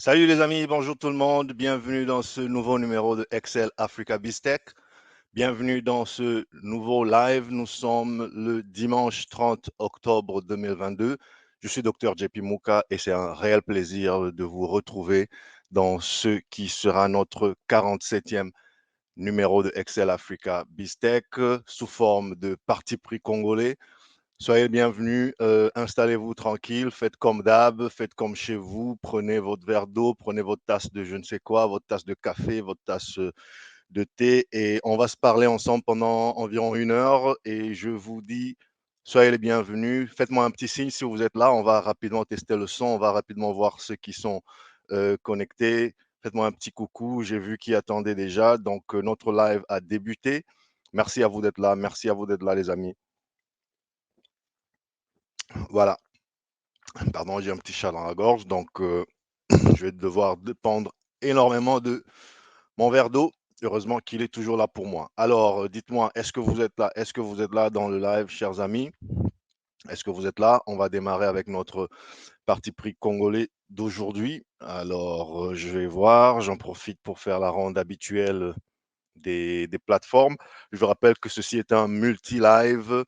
Salut les amis, bonjour tout le monde, bienvenue dans ce nouveau numéro de Excel Africa BizTech. Bienvenue dans ce nouveau live. Nous sommes le dimanche 30 octobre 2022. Je suis Dr JP Mouka et c'est un réel plaisir de vous retrouver dans ce qui sera notre 47e numéro de Excel Africa BizTech sous forme de parti pris congolais. Soyez bienvenus, installez-vous tranquille, faites comme d'hab, faites comme chez vous, prenez votre verre d'eau, prenez votre tasse de je ne sais quoi, votre tasse de café, votre tasse de thé et on va se parler ensemble pendant environ 1 heure et je vous dis, soyez les bienvenus, faites-moi un petit signe si vous êtes là, on va rapidement tester le son, on va rapidement voir ceux qui sont connectés, faites-moi un petit coucou, j'ai vu qui attendait déjà, donc notre live a débuté, merci à vous d'être là, merci à vous d'être là les amis, voilà. Pardon, j'ai un petit chat dans la gorge, donc je vais devoir dépendre énormément de mon verre d'eau. Heureusement qu'il est toujours là pour moi. Alors, dites-moi, est-ce que vous êtes là? Est-ce que vous êtes là dans le live, chers amis? Est-ce que vous êtes là? On va démarrer avec notre parti pris congolais d'aujourd'hui. Alors, je vais voir, j'en profite pour faire la ronde habituelle des plateformes. Je vous rappelle que ceci est un multi-live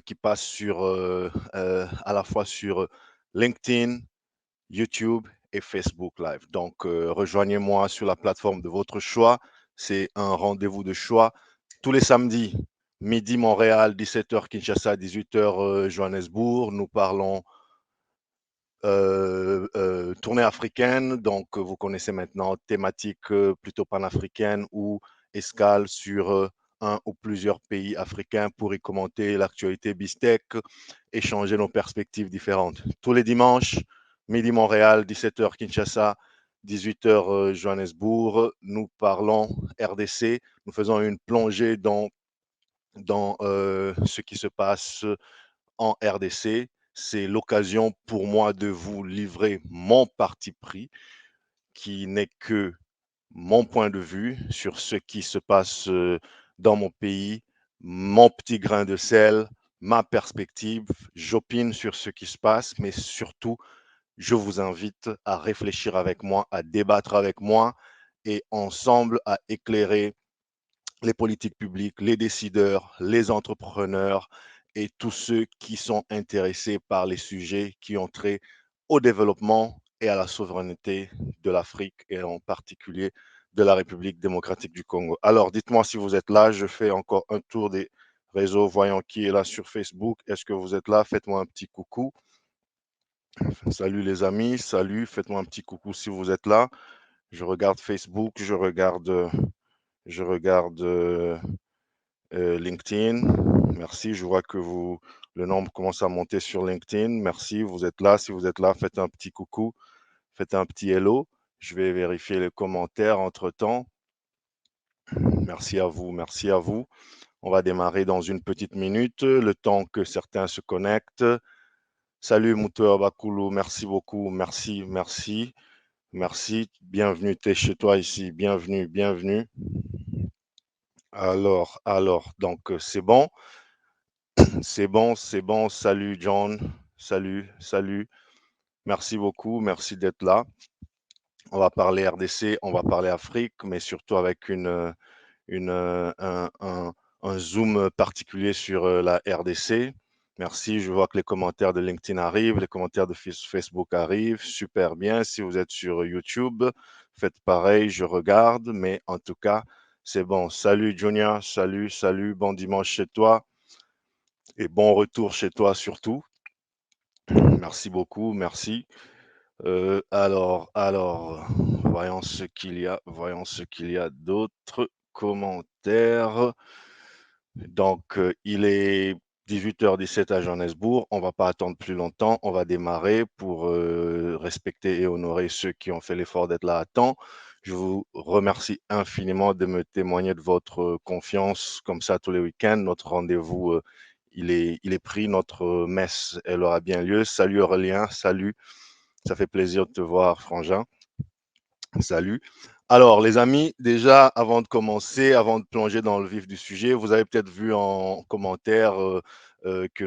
qui passe à la fois sur LinkedIn, YouTube et Facebook Live. Donc, rejoignez-moi sur la plateforme de votre choix. C'est un rendez-vous de choix tous les samedis, midi Montréal, 17h Kinshasa, 18h Johannesburg. Nous parlons tournée africaine. Donc, vous connaissez maintenant thématique plutôt panafricaine ou escale sur un ou plusieurs pays africains pour y commenter l'actualité BizTech, échanger nos perspectives différentes. Tous les dimanches, midi Montréal, 17h Kinshasa, 18h Johannesburg, nous parlons RDC, nous faisons une plongée dans ce qui se passe en RDC. C'est l'occasion pour moi de vous livrer mon parti pris, qui n'est que mon point de vue sur ce qui se passe dans mon pays, mon petit grain de sel, ma perspective. J'opine sur ce qui se passe, mais surtout, je vous invite à réfléchir avec moi, à débattre avec moi et ensemble à éclairer les politiques publiques, les décideurs, les entrepreneurs et tous ceux qui sont intéressés par les sujets qui ont trait au développement et à la souveraineté de l'Afrique et en particulier de la République démocratique du Congo. Alors, dites-moi si vous êtes là. Je fais encore un tour des réseaux, voyons qui est là sur Facebook. Est-ce que vous êtes là? Faites-moi un petit coucou. Salut les amis, salut, faites-moi un petit coucou si vous êtes là. Je regarde Facebook, je regarde LinkedIn. Merci, je vois que le nombre commence à monter sur LinkedIn. Merci, vous êtes là. Si vous êtes là, faites un petit coucou, faites un petit hello. Je vais vérifier les commentaires entre-temps. Merci à vous, merci à vous. On va démarrer dans une petite minute, le temps que certains se connectent. Salut Mouteur Bakulu, merci beaucoup, merci, merci, merci. Bienvenue, t'es chez toi ici, bienvenue, bienvenue. Alors, donc c'est bon. C'est bon, c'est bon. Salut John. Salut, salut. Merci beaucoup. Merci d'être là. On va parler RDC, on va parler Afrique, mais surtout avec une, un zoom particulier sur la RDC. Merci. Je vois que les commentaires de LinkedIn arrivent, les commentaires de Facebook arrivent. Super bien. Si vous êtes sur YouTube, faites pareil. Je regarde, mais en tout cas, c'est bon. Salut Junior. Salut, salut. Bon dimanche chez toi. Et bon retour chez toi surtout. Merci beaucoup, merci. Alors, voyons ce qu'il y a d'autres commentaires. Donc, il est 18h17 à Johannesburg. On va pas attendre plus longtemps. On va démarrer pour respecter et honorer ceux qui ont fait l'effort d'être là à temps. Je vous remercie infiniment de me témoigner de votre confiance comme ça tous les week-ends. Notre rendez-vous, il est pris. Notre messe, elle aura bien lieu. Salut Aurélien, salut. Ça fait plaisir de te voir, Frangin. Salut. Alors, les amis, déjà, avant de commencer, avant de plonger dans le vif du sujet, vous avez peut-être vu en commentaire que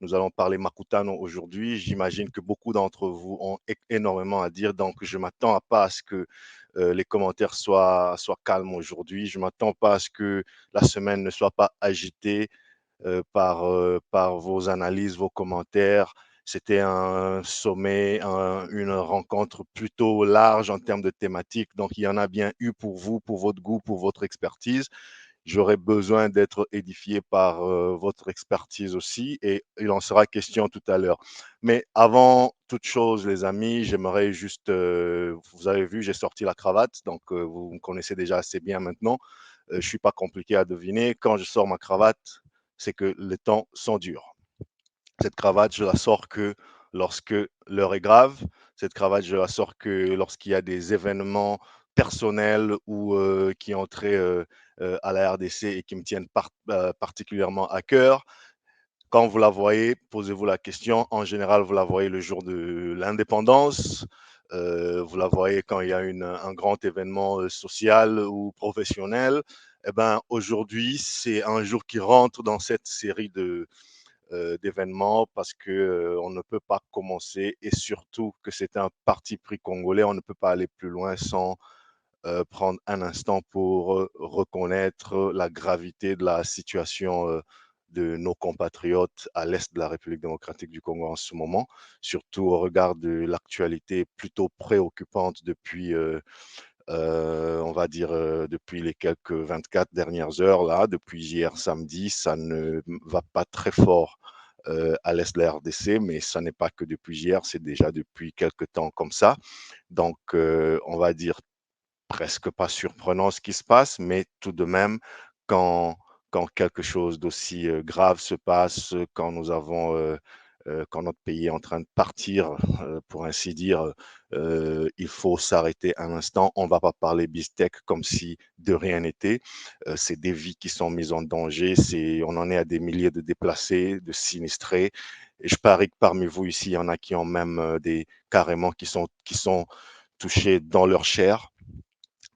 Nous allons parler Makutano aujourd'hui. J'imagine que beaucoup d'entre vous ont énormément à dire, donc je ne m'attends pas à ce que les commentaires soient calmes aujourd'hui. Je ne m'attends pas à ce que la semaine ne soit pas agitée par vos analyses, vos commentaires. C'était un sommet, une rencontre plutôt large en termes de thématiques. Donc, il y en a bien eu pour vous, pour votre goût, pour votre expertise. J'aurais besoin d'être édifié par votre expertise aussi et il en sera question tout à l'heure. Mais avant toute chose, les amis, j'aimerais juste, vous avez vu, j'ai sorti la cravate, donc vous me connaissez déjà assez bien maintenant. Je ne suis pas compliqué à deviner. Quand je sors ma cravate, c'est que les temps sont durs. Cette cravate, je la sors que lorsque l'heure est grave. Cette cravate, je la sors que lorsqu'il y a des événements personnels ou qui ont trait à la RDC et qui me tiennent particulièrement à cœur. Quand vous la voyez, posez-vous la question. En général, vous la voyez le jour de l'indépendance. Vous la voyez quand il y a un grand événement social ou professionnel. Eh ben, aujourd'hui, c'est un jour qui rentre dans cette série d'événements parce que on ne peut pas commencer et surtout que c'est un parti pris congolais. On ne peut pas aller plus loin sans prendre un instant pour reconnaître la gravité de la situation de nos compatriotes à l'est de la République démocratique du Congo en ce moment, surtout au regard de l'actualité plutôt préoccupante depuis, on va dire, depuis les quelques 24 dernières heures, là, depuis hier samedi, ça ne va pas très fort à l'est de la RDC, mais ça n'est pas que depuis hier, c'est déjà depuis quelques temps comme ça. Donc, on va dire presque pas surprenant ce qui se passe, mais tout de même, quand, quand quelque chose d'aussi grave se passe, quand nous avons, quand notre pays est en train de partir, pour ainsi dire, il faut s'arrêter un instant. On ne va pas parler bistec comme si de rien n'était. C'est des vies qui sont mises en danger. On en est à des milliers de déplacés, de sinistrés. Et je parie que parmi vous ici, il y en a qui ont même carrément qui sont touchés dans leur chair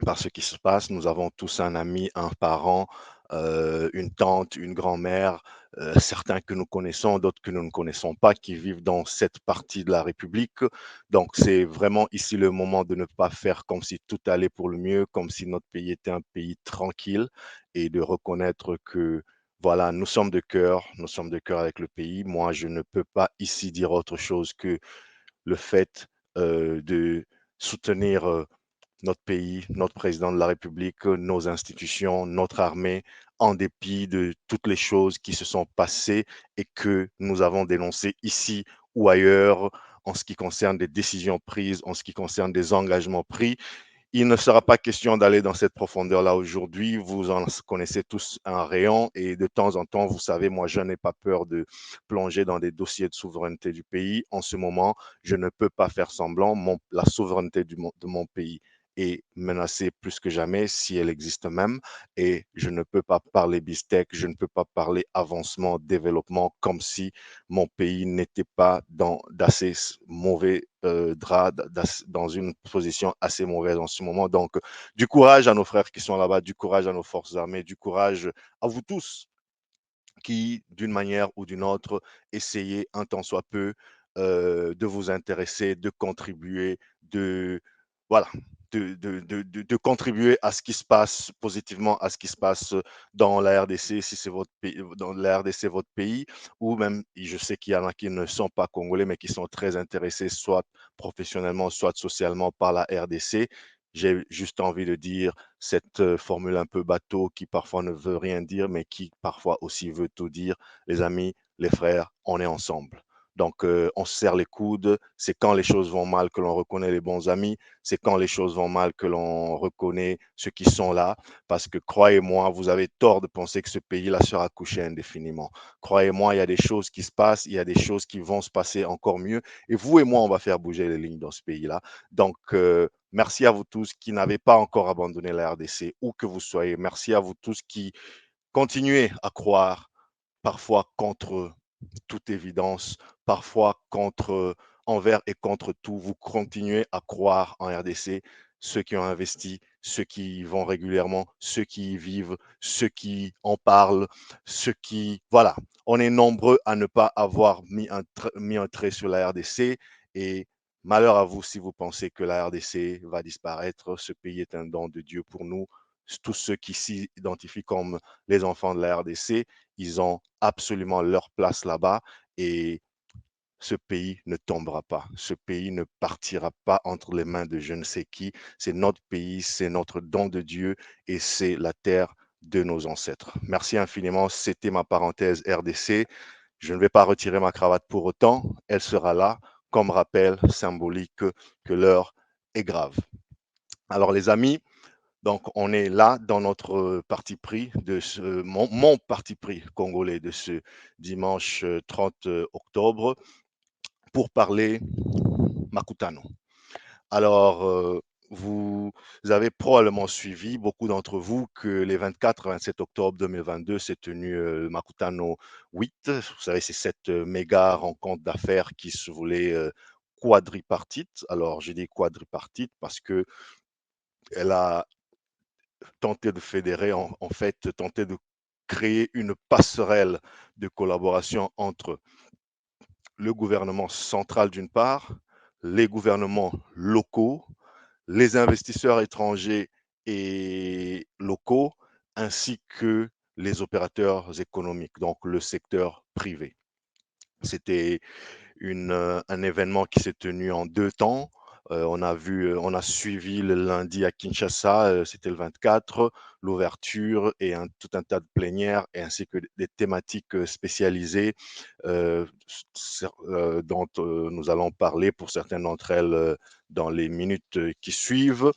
par ce qui se passe. Nous avons tous un ami, un parent, une tante, une grand-mère, certains que nous connaissons, d'autres que nous ne connaissons pas, qui vivent dans cette partie de la République. Donc, c'est vraiment ici le moment de ne pas faire comme si tout allait pour le mieux, comme si notre pays était un pays tranquille et de reconnaître que, voilà, nous sommes de cœur avec le pays. Moi, je ne peux pas ici dire autre chose que le fait de soutenir notre pays, notre président de la République, nos institutions, notre armée, en dépit de toutes les choses qui se sont passées et que nous avons dénoncées ici ou ailleurs en ce qui concerne des décisions prises, en ce qui concerne des engagements pris. Il ne sera pas question d'aller dans cette profondeur-là aujourd'hui. Vous en connaissez tous un rayon et de temps en temps, vous savez, moi, je n'ai pas peur de plonger dans des dossiers de souveraineté du pays. En ce moment, je ne peux pas faire semblant. La souveraineté de mon pays est menacée plus que jamais, si elle existe même. Et je ne peux pas parler bistec, je ne peux pas parler avancement, développement, comme si mon pays n'était pas dans d'assez mauvais draps, dans une position assez mauvaise en ce moment. Donc, du courage à nos frères qui sont là-bas, du courage à nos forces armées, du courage à vous tous qui, d'une manière ou d'une autre, essayez un tant soit peu de vous intéresser, de contribuer, voilà, de contribuer à ce qui se passe positivement, à ce qui se passe dans la RDC, si c'est votre pays, dans la RDC, votre pays, ou même, je sais qu'il y en a qui ne sont pas congolais, mais qui sont très intéressés, soit professionnellement, soit socialement par la RDC. J'ai juste envie de dire cette formule un peu bateau qui parfois ne veut rien dire, mais qui parfois aussi veut tout dire. Les amis, les frères, on est ensemble. Donc, on se serre les coudes. C'est quand les choses vont mal que l'on reconnaît les bons amis. C'est quand les choses vont mal que l'on reconnaît ceux qui sont là. Parce que croyez-moi, vous avez tort de penser que ce pays-là sera couché indéfiniment. Croyez-moi, il y a des choses qui se passent, il y a des choses qui vont se passer encore mieux. Et vous et moi, on va faire bouger les lignes dans ce pays-là. Donc, merci à vous tous qui n'avez pas encore abandonné la RDC, où que vous soyez. Merci à vous tous qui continuez à croire, parfois contre toute évidence, parfois envers et contre tout. Vous continuez à croire en RDC. ceux qui ont investi, ceux qui y vont régulièrement, ceux qui y vivent, ceux qui en parlent, ceux qui... Voilà, on est nombreux à ne pas avoir mis un trait sur la RDC et malheur à vous si vous pensez que la RDC va disparaître. Ce pays est un don de Dieu pour nous. Tous ceux qui s'identifient comme les enfants de la RDC, ils ont absolument leur place là-bas et ce pays ne tombera pas. Ce pays ne partira pas entre les mains de je ne sais qui. C'est notre pays, c'est notre don de Dieu et c'est la terre de nos ancêtres. Merci infiniment. C'était ma parenthèse RDC. Je ne vais pas retirer ma cravate pour autant. Elle sera là comme rappel symbolique que l'heure est grave. Alors les amis, donc on est là dans notre parti pris de mon parti pris congolais de ce dimanche 30 octobre pour parler Makutano. Alors, vous avez probablement suivi, beaucoup d'entre vous, que les 24 et 27 octobre 2022 s'est tenu Makutano 8. Vous savez, c'est cette méga rencontre d'affaires qui se voulait quadripartite. Alors, j'ai dit quadripartite parce que elle a tenté de fédérer, en fait, tenté de créer une passerelle de collaboration entre le gouvernement central d'une part, les gouvernements locaux, les investisseurs étrangers et locaux, ainsi que les opérateurs économiques, donc le secteur privé. C'était un événement qui s'est tenu en 2 temps. On a suivi le lundi à Kinshasa, c'était le 24, l'ouverture et tout un tas de plénières et ainsi que des thématiques spécialisées dont nous allons parler pour certaines d'entre elles dans les minutes qui suivent.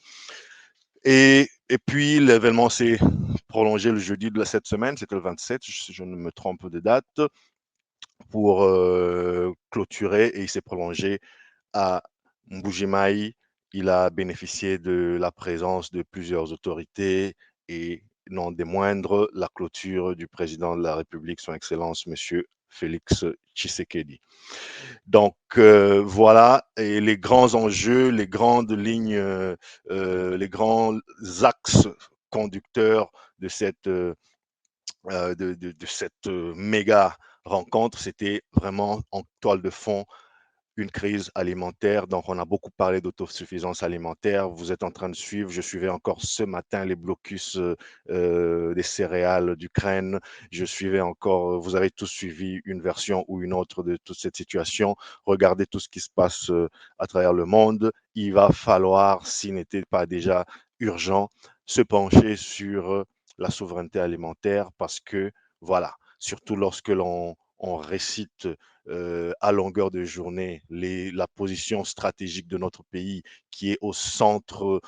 Et puis l'événement s'est prolongé le jeudi de cette semaine, c'était le 27, si je ne me trompe de date, pour clôturer et il s'est prolongé à Mbujimaï. Il a bénéficié de la présence de plusieurs autorités et non des moindres, la clôture du président de la République, son Excellence, Monsieur Félix Tshisekedi. Donc voilà, et les grands enjeux, les grandes lignes, les grands axes conducteurs de cette méga rencontre, c'était vraiment en toile de fond une crise alimentaire. Donc, on a beaucoup parlé d'autosuffisance alimentaire. Vous êtes en train de suivre. Je suivais encore ce matin les blocus des céréales d'Ukraine. Je suivais encore, vous avez tous suivi une version ou une autre de toute cette situation. Regardez tout ce qui se passe à travers le monde. Il va falloir, s'il n'était pas déjà urgent, se pencher sur la souveraineté alimentaire parce que, voilà, surtout lorsque on récite à longueur de journée la position stratégique de notre pays qui est au centre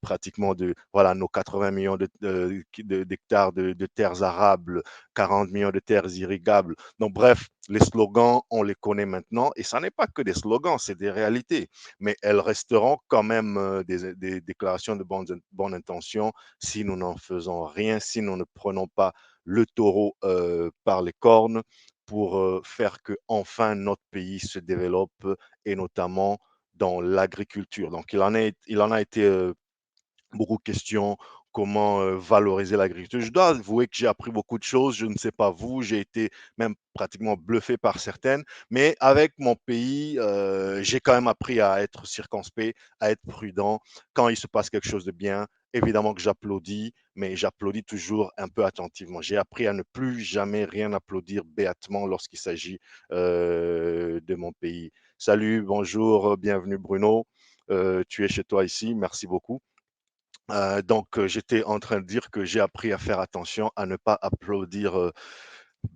pratiquement de voilà, nos 80 millions d'hectares de terres arables, 40 millions de terres irrigables. Donc bref, les slogans, on les connaît maintenant et ça n'est pas que des slogans, c'est des réalités. Mais elles resteront quand même des déclarations de bonne intention si nous n'en faisons rien, si nous ne prenons pas le taureau par les cornes pour faire que enfin notre pays se développe et notamment dans l'agriculture. Donc il en a été beaucoup question comment valoriser l'agriculture. Je dois avouer que j'ai appris beaucoup de choses. Je ne sais pas vous, j'ai été même pratiquement bluffé par certaines, mais avec mon pays, j'ai quand même appris à être circonspect, à être prudent. Quand il se passe quelque chose de bien, évidemment que j'applaudis, mais j'applaudis toujours un peu attentivement. J'ai appris à ne plus jamais rien applaudir béatement lorsqu'il s'agit de mon pays. Salut, bonjour, bienvenue Bruno. Tu es chez toi ici, merci beaucoup. Donc, j'étais en train de dire que j'ai appris à faire attention à ne pas applaudir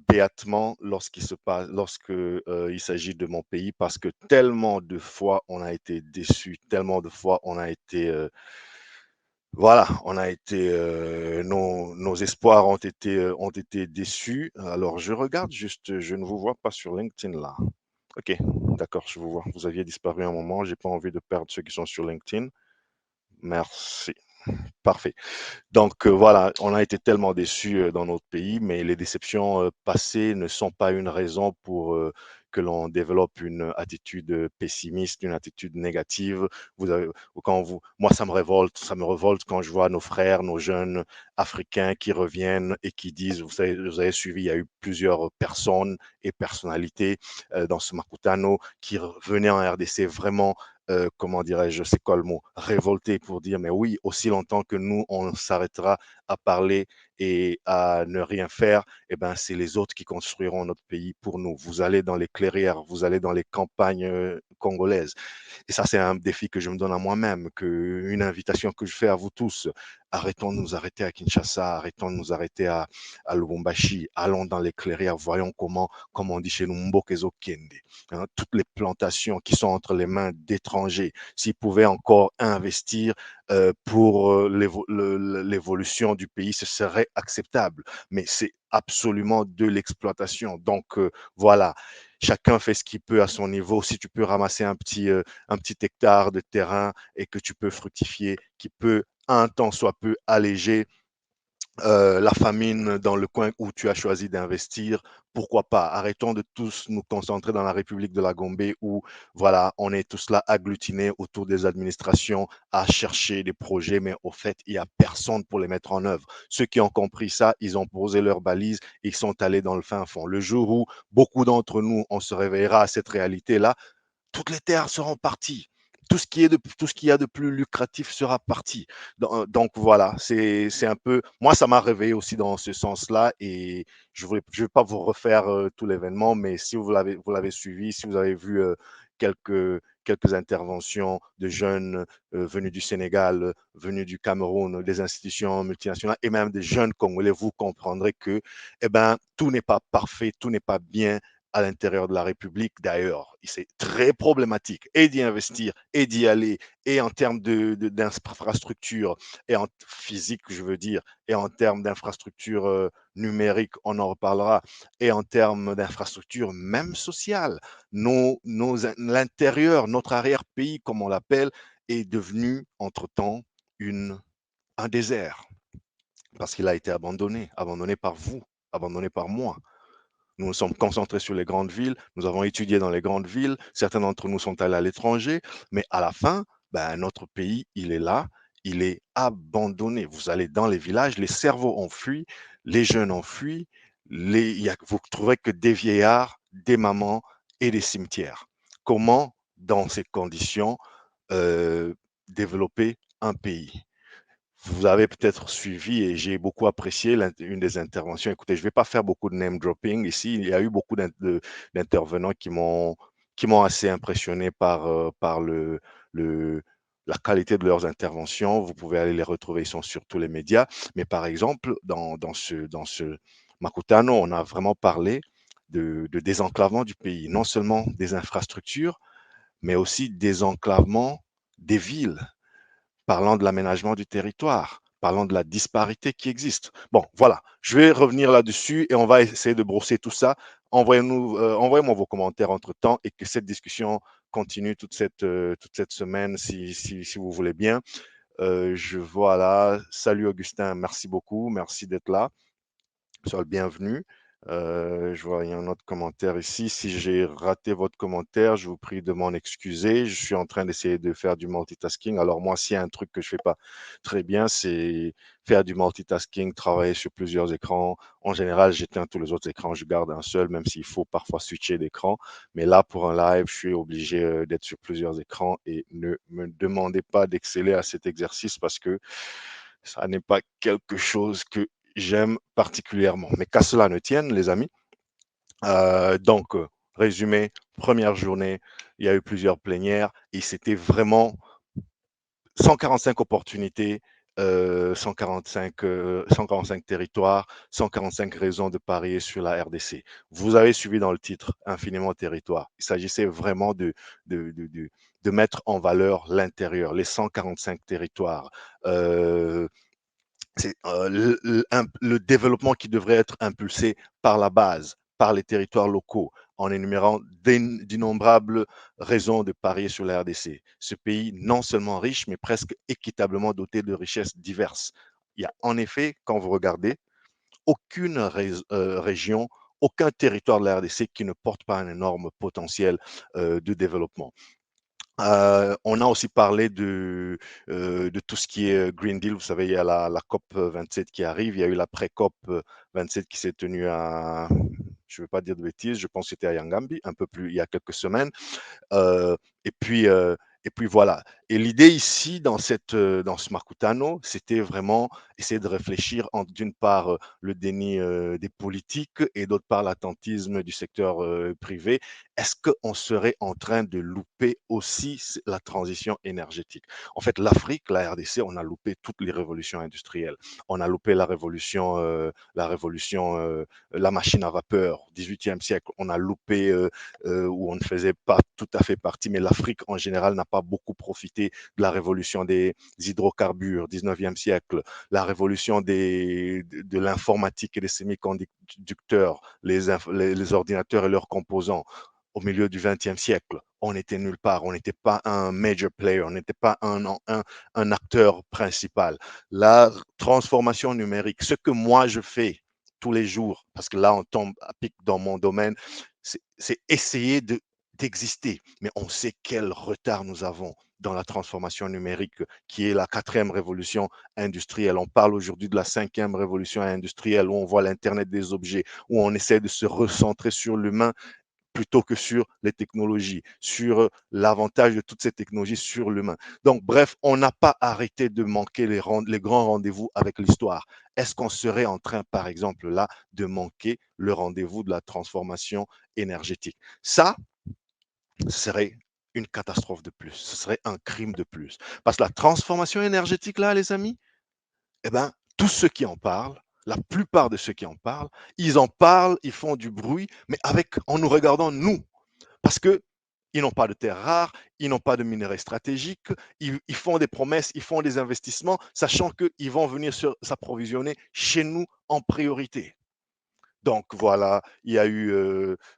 béatement lorsque il s'agit de mon pays, parce que tellement de fois on a été déçus, tellement de fois on a été, voilà, nos espoirs ont été déçus. Alors, je regarde juste, je ne vous vois pas sur LinkedIn là. Ok, d'accord, je vous vois. Vous aviez disparu un moment, j'ai pas envie de perdre ceux qui sont sur LinkedIn. Merci. Parfait. Donc voilà, on a été tellement déçus dans notre pays, mais les déceptions passées ne sont pas une raison pour que l'on développe une attitude pessimiste, une attitude négative. Vous avez, moi, ça me révolte quand je vois nos frères, nos jeunes Africains qui reviennent et qui disent, vous avez suivi, il y a eu plusieurs personnes et personnalités dans ce Makutano qui venaient en RDC vraiment comment dirais-je, c'est quoi le mot, révolté pour dire, mais oui, aussi longtemps que nous, on s'arrêtera à parler et à ne rien faire, eh ben, c'est les autres qui construiront notre pays pour nous. Vous allez dans les clairières, vous allez dans les campagnes congolaises. Et ça, c'est un défi que je me donne à moi-même, une invitation que je fais à vous tous. Arrêtons de nous arrêter à Kinshasa, arrêtons de nous arrêter à Lubumbashi, allons dans les clairières, voyons comment, comme on dit chez nous, Mbokezo Kende, hein, toutes les plantations qui sont entre les mains d'étrangers, s'ils pouvaient encore investir pour l'évolution du pays, ce serait acceptable. Mais c'est absolument de l'exploitation. Donc voilà, chacun fait ce qu'il peut à son niveau. Si tu peux ramasser un petit hectare de terrain et que tu peux fructifier, qui peut un temps soit peu alléger la famine dans le coin où tu as choisi d'investir, pourquoi pas? Arrêtons de tous nous concentrer dans la République de la Gombe où, voilà, on est tous là agglutinés autour des administrations à chercher des projets, mais au fait, il n'y a personne pour les mettre en œuvre. Ceux qui ont compris ça, ils ont posé leurs balises et ils sont allés dans le fin fond. Le jour où beaucoup d'entre nous, on se réveillera à cette réalité-là, toutes les terres seront parties. Tout ce qu'il y a de plus lucratif sera parti. Donc voilà, c'est un peu. Moi, ça m'a réveillé aussi dans ce sens-là et je vais pas vous refaire tout l'événement, mais si vous l'avez suivi, si vous avez vu quelques interventions de jeunes venus du Sénégal, venus du Cameroun, des institutions multinationales et même des jeunes Congolais, vous comprendrez que eh ben, tout n'est pas parfait, tout n'est pas bien à l'intérieur de la République. D'ailleurs, c'est très problématique et d'y investir et d'y aller et en termes d'infrastructure et en physique, je veux dire, et en termes d'infrastructure numérique, on en reparlera, et en termes d'infrastructure même sociale. L'intérieur, notre arrière-pays, comme on l'appelle, est devenu entre-temps un désert parce qu'il a été abandonné, abandonné par vous, abandonné par moi. Nous nous sommes concentrés sur les grandes villes, nous avons étudié dans les grandes villes, certains d'entre nous sont allés à l'étranger, mais à la fin, ben, notre pays, il est là, il est abandonné. Vous allez dans les villages, les cerveaux ont fui, les jeunes ont fui, vous ne trouverez que des vieillards, des mamans et des cimetières. Comment, dans ces conditions, euh, développer un pays? Vous avez peut-être suivi et j'ai beaucoup apprécié une des interventions. Écoutez, je ne vais pas faire beaucoup de name dropping ici. Il y a eu beaucoup d'intervenants qui m'ont assez impressionné par le, la qualité de leurs interventions. Vous pouvez aller les retrouver, ils sont sur tous les médias. Mais par exemple, dans ce Makutano, on a vraiment parlé de désenclavement du pays, non seulement des infrastructures, mais aussi désenclavement des villes, parlant de l'aménagement du territoire, parlant de la disparité qui existe. Bon, voilà, je vais revenir là-dessus et on va essayer de brosser tout ça. Envoyez-moi vos commentaires entre-temps et que cette discussion continue toute cette semaine si vous voulez bien. Je vois là, salut Augustin, merci beaucoup, merci d'être là. Sois le bienvenu. Je vois, il y a un autre commentaire ici. Si j'ai raté votre commentaire, je vous prie de m'en excuser. Je suis en train d'essayer de faire du multitasking. Alors moi, s'il y a un truc que je fais pas très bien, c'est faire du multitasking, travailler sur plusieurs écrans. En général, j'éteins tous les autres écrans, je garde un seul, même s'il faut parfois switcher d'écran. Mais là, pour un live, je suis obligé d'être sur plusieurs écrans et ne me demandez pas d'exceller à cet exercice parce que ça n'est pas quelque chose que j'aime particulièrement. Mais qu'à cela ne tienne, les amis. Donc, résumé, première journée, il y a eu plusieurs plénières et c'était vraiment 145 opportunités, 145 territoires, 145 raisons de parier sur la RDC. Vous avez suivi dans le titre Infiniment Territoire. Il s'agissait vraiment de, de, de, de mettre en valeur l'intérieur, les 145 territoires. C'est le développement qui devrait être impulsé par la base, par les territoires locaux, en énumérant d'innombrables raisons de parier sur la RDC. Ce pays non seulement riche, mais presque équitablement doté de richesses diverses. Il y a en effet, quand vous regardez, aucune région, aucun territoire de la RDC qui ne porte pas un énorme potentiel de développement. On a aussi parlé de tout ce qui est Green Deal. Vous savez, il y a la COP 27 qui arrive. Il y a eu la pré-COP 27 qui s'est tenue je ne veux pas dire de bêtises, je pense que c'était à Yangambi, un peu plus, il y a quelques semaines. Euh, et puis, euh, et puis voilà. Et l'idée ici, dans ce Makutano, c'était vraiment essayer de réfléchir entre, d'une part, le déni des politiques et d'autre part, l'attentisme du secteur privé. Est-ce qu'on serait en train de louper aussi la transition énergétique? En fait, l'Afrique, la RDC, on a loupé toutes les révolutions industrielles. On a loupé la machine à vapeur, 18e siècle. On a loupé où on ne faisait pas tout à fait partie, mais l'Afrique en général n'a pas beaucoup profité de la révolution des hydrocarbures, 19e siècle, la révolution de l'informatique et des semi-conducteurs, les ordinateurs et leurs composants au milieu du 20e siècle. On n'était nulle part, on n'était pas un major player, on n'était pas un acteur principal. La transformation numérique, ce que moi je fais tous les jours, parce que là on tombe à pic dans mon domaine, c'est essayer d'exister. Mais on sait quel retard nous avons dans la transformation numérique, qui est la quatrième révolution industrielle. On parle aujourd'hui de la cinquième révolution industrielle, où on voit l'Internet des objets, où on essaie de se recentrer sur l'humain plutôt que sur les technologies, sur l'avantage de toutes ces technologies sur l'humain. Donc, bref, on n'a pas arrêté de manquer les grands rendez-vous avec l'histoire. Est-ce qu'on serait en train, par exemple, là, de manquer le rendez-vous de la transformation énergétique? Ça, ce serait une catastrophe de plus. Ce serait un crime de plus. Parce que la transformation énergétique, là, les amis, eh ben, tous ceux qui en parlent, la plupart de ceux qui en parlent, ils font du bruit, mais en nous regardant, nous, parce que ils n'ont pas de terres rares, ils n'ont pas de minerais stratégiques, ils font des promesses, ils font des investissements, sachant qu'ils vont venir s'approvisionner chez nous en priorité. Donc voilà, il y a eu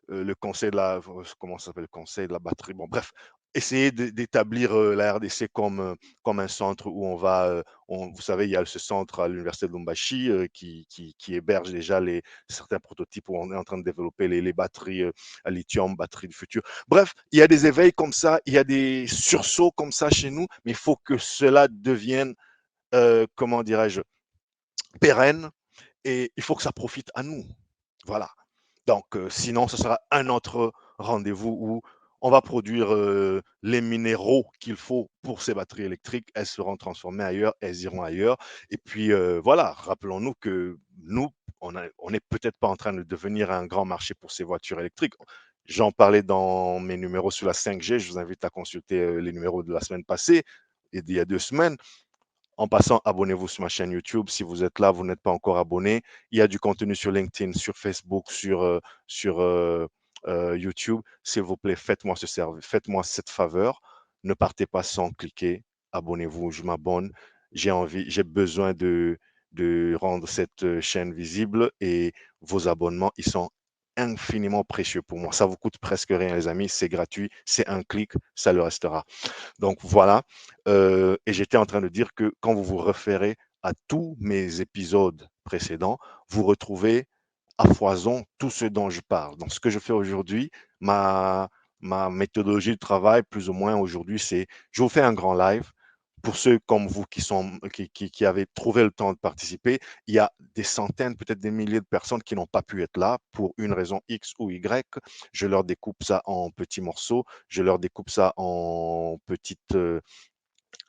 le conseil de comment ça s'appelle, le conseil de la batterie. Bon, bref, essayer d'établir la RDC comme un centre où on va, vous savez, il y a ce centre à l'université de Lumbashi qui héberge déjà certains prototypes où on est en train de développer les batteries à lithium, batteries du futur. Bref, il y a des éveils comme ça, il y a des sursauts comme ça chez nous, mais il faut que cela devienne, comment dirais-je, pérenne et il faut que ça profite à nous. Voilà. Donc, sinon, ce sera un autre rendez-vous où on va produire les minéraux qu'il faut pour ces batteries électriques. Elles seront transformées ailleurs, elles iront ailleurs. Et puis, voilà, rappelons-nous que nous, on n'est peut-être pas en train de devenir un grand marché pour ces voitures électriques. J'en parlais dans mes numéros sur la 5G. Je vous invite à consulter les numéros de la semaine passée et d'il y a 2 semaines. En passant, abonnez-vous sur ma chaîne YouTube. Si vous êtes là, vous n'êtes pas encore abonné. Il y a du contenu sur LinkedIn, sur Facebook, sur YouTube. S'il vous plaît, faites-moi ce service, faites-moi cette faveur. Ne partez pas sans cliquer. Abonnez-vous, je m'abonne. J'ai besoin de rendre cette chaîne visible et vos abonnements, ils sont infiniment précieux pour moi. Ça vous coûte presque rien, les amis. C'est gratuit. C'est un clic, ça le restera. Donc voilà, et j'étais en train de dire que quand vous vous référez à tous mes épisodes précédents, vous retrouvez à foison tout ce dont je parle. Donc ce que je fais aujourd'hui, ma méthodologie de travail, plus ou moins aujourd'hui, c'est je vous fais un grand live. Pour ceux comme vous qui avez trouvé le temps de participer, il y a des centaines, peut-être des milliers de personnes qui n'ont pas pu être là pour une raison X ou Y. Je leur découpe ça en petits morceaux, je leur découpe ça en petites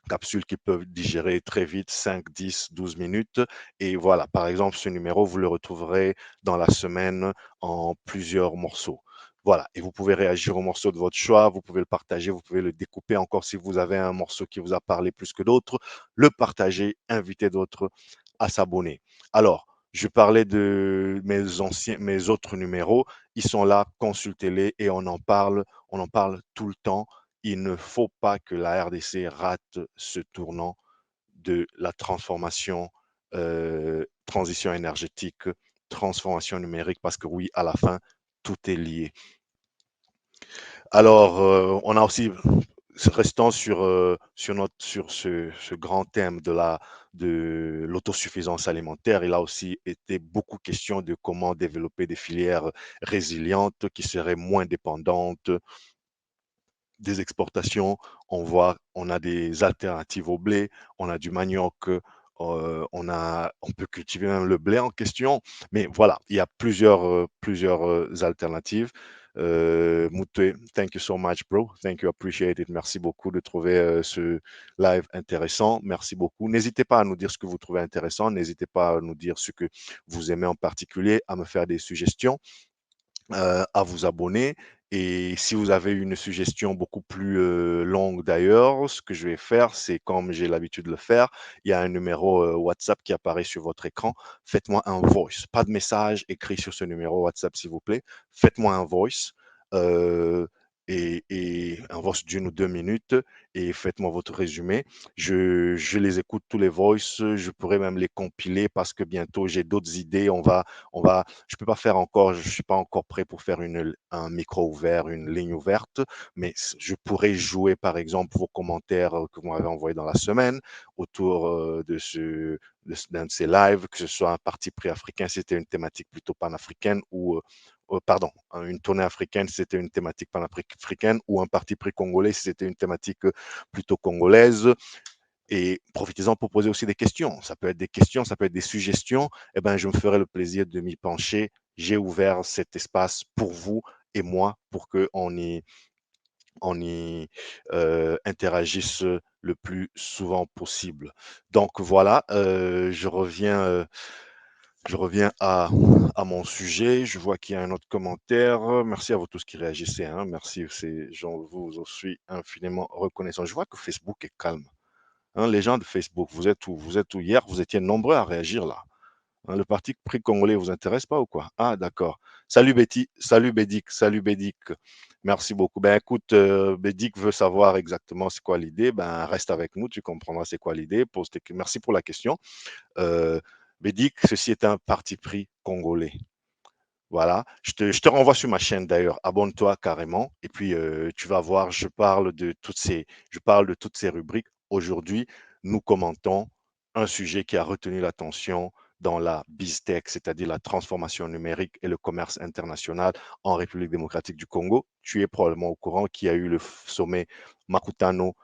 capsules qui peuvent digérer très vite, 5, 10, 12 minutes. Et voilà, par exemple, ce numéro, vous le retrouverez dans la semaine en plusieurs morceaux. Voilà, et vous pouvez réagir au morceau de votre choix, vous pouvez le partager, vous pouvez le découper encore si vous avez un morceau qui vous a parlé plus que d'autres, le partager, inviter d'autres à s'abonner. Alors, je parlais de mes autres numéros, ils sont là, consultez-les et on en parle tout le temps. Il ne faut pas que la RDC rate ce tournant de la transformation, transition énergétique, transformation numérique, parce que oui, à la fin, tout est lié. Alors, on a aussi restant sur ce grand thème de l'autosuffisance alimentaire, il a aussi été beaucoup question de comment développer des filières résilientes qui seraient moins dépendantes des exportations. On a des alternatives au blé, on a du manioc, on peut cultiver même le blé en question. Mais voilà, il y a plusieurs alternatives. Mutwe, thank you so much, bro. Thank you, appreciate it. Merci beaucoup de trouver ce live intéressant. Merci beaucoup. N'hésitez pas à nous dire ce que vous trouvez intéressant. N'hésitez pas à nous dire ce que vous aimez en particulier, à me faire des suggestions, à vous abonner. Et si vous avez une suggestion beaucoup plus longue d'ailleurs, ce que je vais faire, c'est comme j'ai l'habitude de le faire, il y a un numéro WhatsApp qui apparaît sur votre écran. Faites-moi un voice, pas de message écrit sur ce numéro WhatsApp, s'il vous plaît. Faites-moi un voice. euh, et un voice d'1 ou 2 minutes et faites-moi votre résumé. Je les écoute tous les voices, je pourrais même les compiler parce que bientôt j'ai d'autres idées. Je peux pas faire encore, je suis pas encore prêt pour faire un micro ouvert, une ligne ouverte, mais je pourrais jouer par exemple vos commentaires que vous m'avez envoyés dans la semaine autour d'un de ces lives, que ce soit un parti pris africain, si c'était une thématique plutôt panafricaine ou pardon, une tournée africaine si c'était une thématique panafricaine ou un parti pris congolais si c'était une thématique plutôt congolaise. Et profitez-en pour poser aussi des questions. Ça peut être des questions, ça peut être des suggestions. Eh ben, je me ferai le plaisir de m'y pencher. J'ai ouvert cet espace pour vous et moi pour qu'on y interagisse le plus souvent possible. Donc voilà, je reviens à mon sujet. Je vois qu'il y a un autre commentaire. Merci à vous tous qui réagissez. Hein. Merci, j'en vous suis infiniment reconnaissant. Je vois que Facebook est calme. Hein, les gens de Facebook, vous êtes où? Vous êtes où? Hier, vous étiez nombreux à réagir là. Hein, le parti pris congolais vous intéresse pas ou quoi? Ah, d'accord. Salut Betty, salut Bédic, salut Bédic. Merci beaucoup. Ben écoute, Bédic veut savoir exactement c'est quoi l'idée. Ben reste avec nous, tu comprendras c'est quoi l'idée. Merci pour la question. Euh, Bédic, ceci est un parti pris congolais. Voilà, je te renvoie sur ma chaîne d'ailleurs, abonne-toi carrément et puis tu vas voir, je parle de toutes ces rubriques. Aujourd'hui, nous commentons un sujet qui a retenu l'attention dans la BizTech, c'est-à-dire la transformation numérique et le commerce international en République démocratique du Congo. Tu es probablement au courant qu'il y a eu le sommet Makutano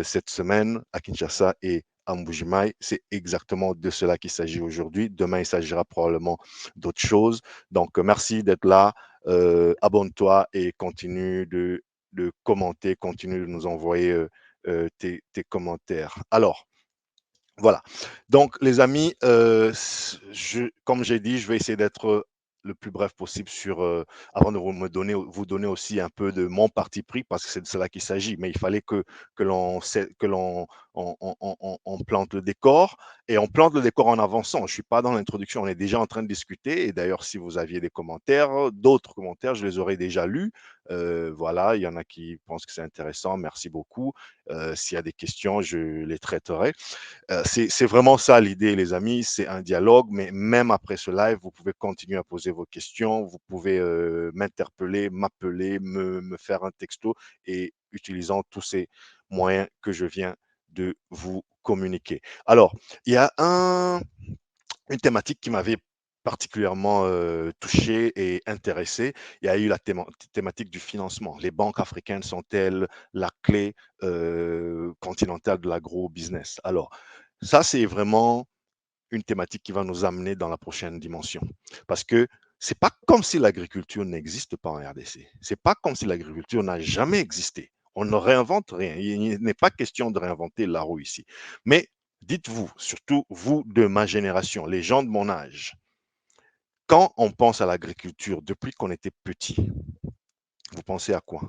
cette semaine à Kinshasa et à Mbujimaï. C'est exactement de cela qu'il s'agit aujourd'hui. Demain, il s'agira probablement d'autres choses. Donc, merci d'être là. Abonne-toi et continue de commenter, continue de nous envoyer tes commentaires. Alors, voilà. Donc, les amis, comme j'ai dit, je vais essayer d'être le plus bref possible avant de vous donner aussi un peu de mon parti pris, parce que c'est de cela qu'il s'agit. Mais il fallait que l'on plante le décor, et on plante le décor en avançant. Je ne suis pas dans l'introduction, on est déjà en train de discuter. Et d'ailleurs, si vous aviez des commentaires, d'autres commentaires, je les aurais déjà lus. Voilà, il y en a qui pensent que c'est intéressant. Merci beaucoup. S'il y a des questions, je les traiterai. C'est vraiment ça l'idée, les amis, c'est un dialogue, mais même après ce live, vous pouvez continuer à poser vos questions, vous pouvez m'interpeller, m'appeler, me faire un texto et utilisant tous ces moyens que je viens de vous communiquer. Alors, il y a une thématique qui m'avait particulièrement touché et intéressé. Il y a eu la thématique du financement. Les banques africaines sont-elles la clé continentale de l'agro-business? Alors, ça, c'est vraiment une thématique qui va nous amener dans la prochaine dimension. Parce que c'est pas comme si l'agriculture n'existe pas en RDC. C'est pas comme si l'agriculture n'a jamais existé. On ne réinvente rien. Il n'est pas question de réinventer la roue ici. Mais dites-vous, surtout vous de ma génération, les gens de mon âge, quand on pense à l'agriculture depuis qu'on était petit, vous pensez à quoi?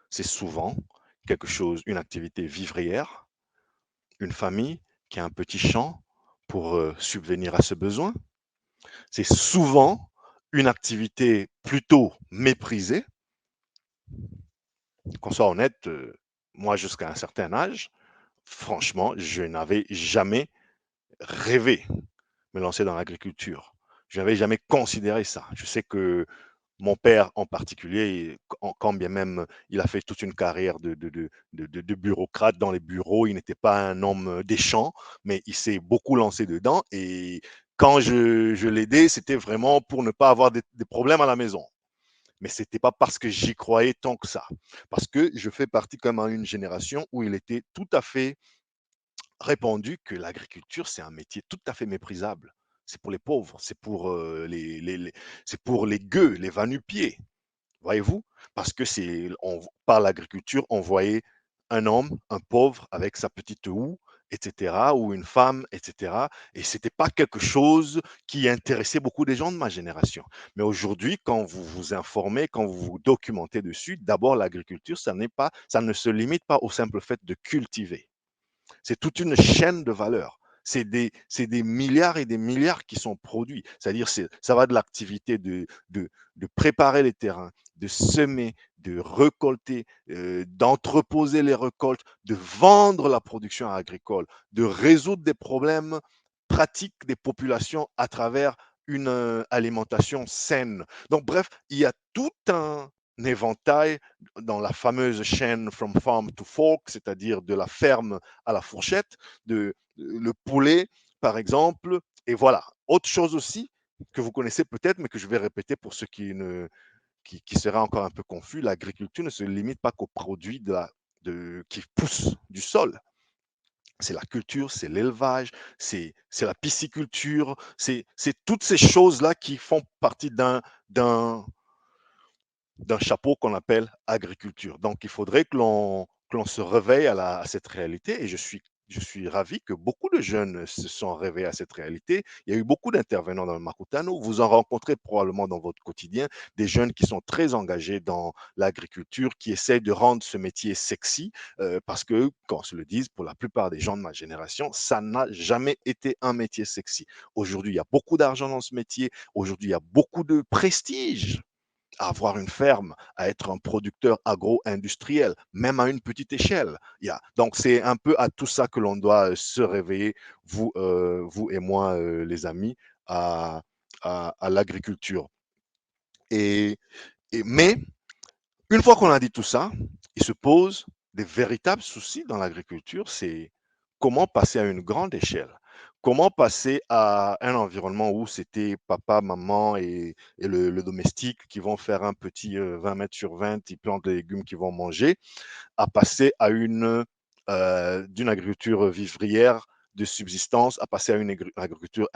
C'est souvent quelque chose, une activité vivrière, une famille qui a un petit champ pour subvenir à ce besoin. C'est souvent une activité plutôt méprisée. Qu'on soit honnête, moi jusqu'à un certain âge, franchement, je n'avais jamais rêvé me lancer dans l'agriculture. Je n'avais jamais considéré ça. Je sais que mon père en particulier, quand bien même il a fait toute une carrière de bureaucrate dans les bureaux, il n'était pas un homme des champs, mais il s'est beaucoup lancé dedans. Et quand je l'aidais, c'était vraiment pour ne pas avoir des problèmes à la maison. Mais ce n'était pas parce que j'y croyais tant que ça. Parce que je fais partie quand même d'une génération où il était tout à fait répandu que l'agriculture, c'est un métier tout à fait méprisable. C'est pour les pauvres, c'est pour c'est pour les gueux, les va-nu-pieds, voyez-vous? Parce que par l'agriculture, on voyait un homme, un pauvre, avec sa petite houe, etc., ou une femme, etc. Et c'était pas quelque chose qui intéressait beaucoup des gens de ma génération. Mais aujourd'hui, quand vous vous informez, quand vous vous documentez dessus, d'abord l'agriculture, ça ne se limite pas au simple fait de cultiver. C'est toute une chaîne de valeur. C'est des milliards et des milliards qui sont produits. C'est-à-dire, ça va de l'activité de préparer les terrains, de semer, de récolter, d'entreposer les récoltes, de vendre la production agricole, de résoudre des problèmes pratiques des populations à travers une alimentation saine. Donc, bref, il y a tout un éventail dans la fameuse chaîne from farm to fork, c'est-à-dire de la ferme à la fourchette, le poulet, par exemple. Et voilà. Autre chose aussi que vous connaissez peut-être, mais que je vais répéter pour ceux qui seraient encore un peu confus, l'agriculture ne se limite pas qu'aux produits qui poussent du sol. C'est la culture, c'est l'élevage, c'est la pisciculture, c'est toutes ces choses-là qui font partie d'un d'un chapeau qu'on appelle agriculture. Donc, il faudrait que l'on se réveille à cette réalité. Et je suis ravi que beaucoup de jeunes se sont réveillés à cette réalité. Il y a eu beaucoup d'intervenants dans le Makutano. Vous en rencontrez probablement dans votre quotidien des jeunes qui sont très engagés dans l'agriculture, qui essayent de rendre ce métier sexy, parce que, qu'on se le dise, pour la plupart des gens de ma génération, ça n'a jamais été un métier sexy. Aujourd'hui, il y a beaucoup d'argent dans ce métier. Aujourd'hui, il y a beaucoup de prestige à avoir une ferme, à être un producteur agro-industriel, même à une petite échelle. Donc, c'est un peu à tout ça que l'on doit se réveiller, vous et moi, les amis, à, à l'agriculture. Et, mais, une fois qu'on a dit tout ça, il se pose des véritables soucis dans l'agriculture, c'est comment passer à une grande échelle. Comment passer à un environnement où c'était papa, maman et le domestique qui vont faire un petit 20 mètres sur 20, ils plantent les légumes qu'ils vont manger, à passer à d'une agriculture vivrière de subsistance, à passer à une agriculture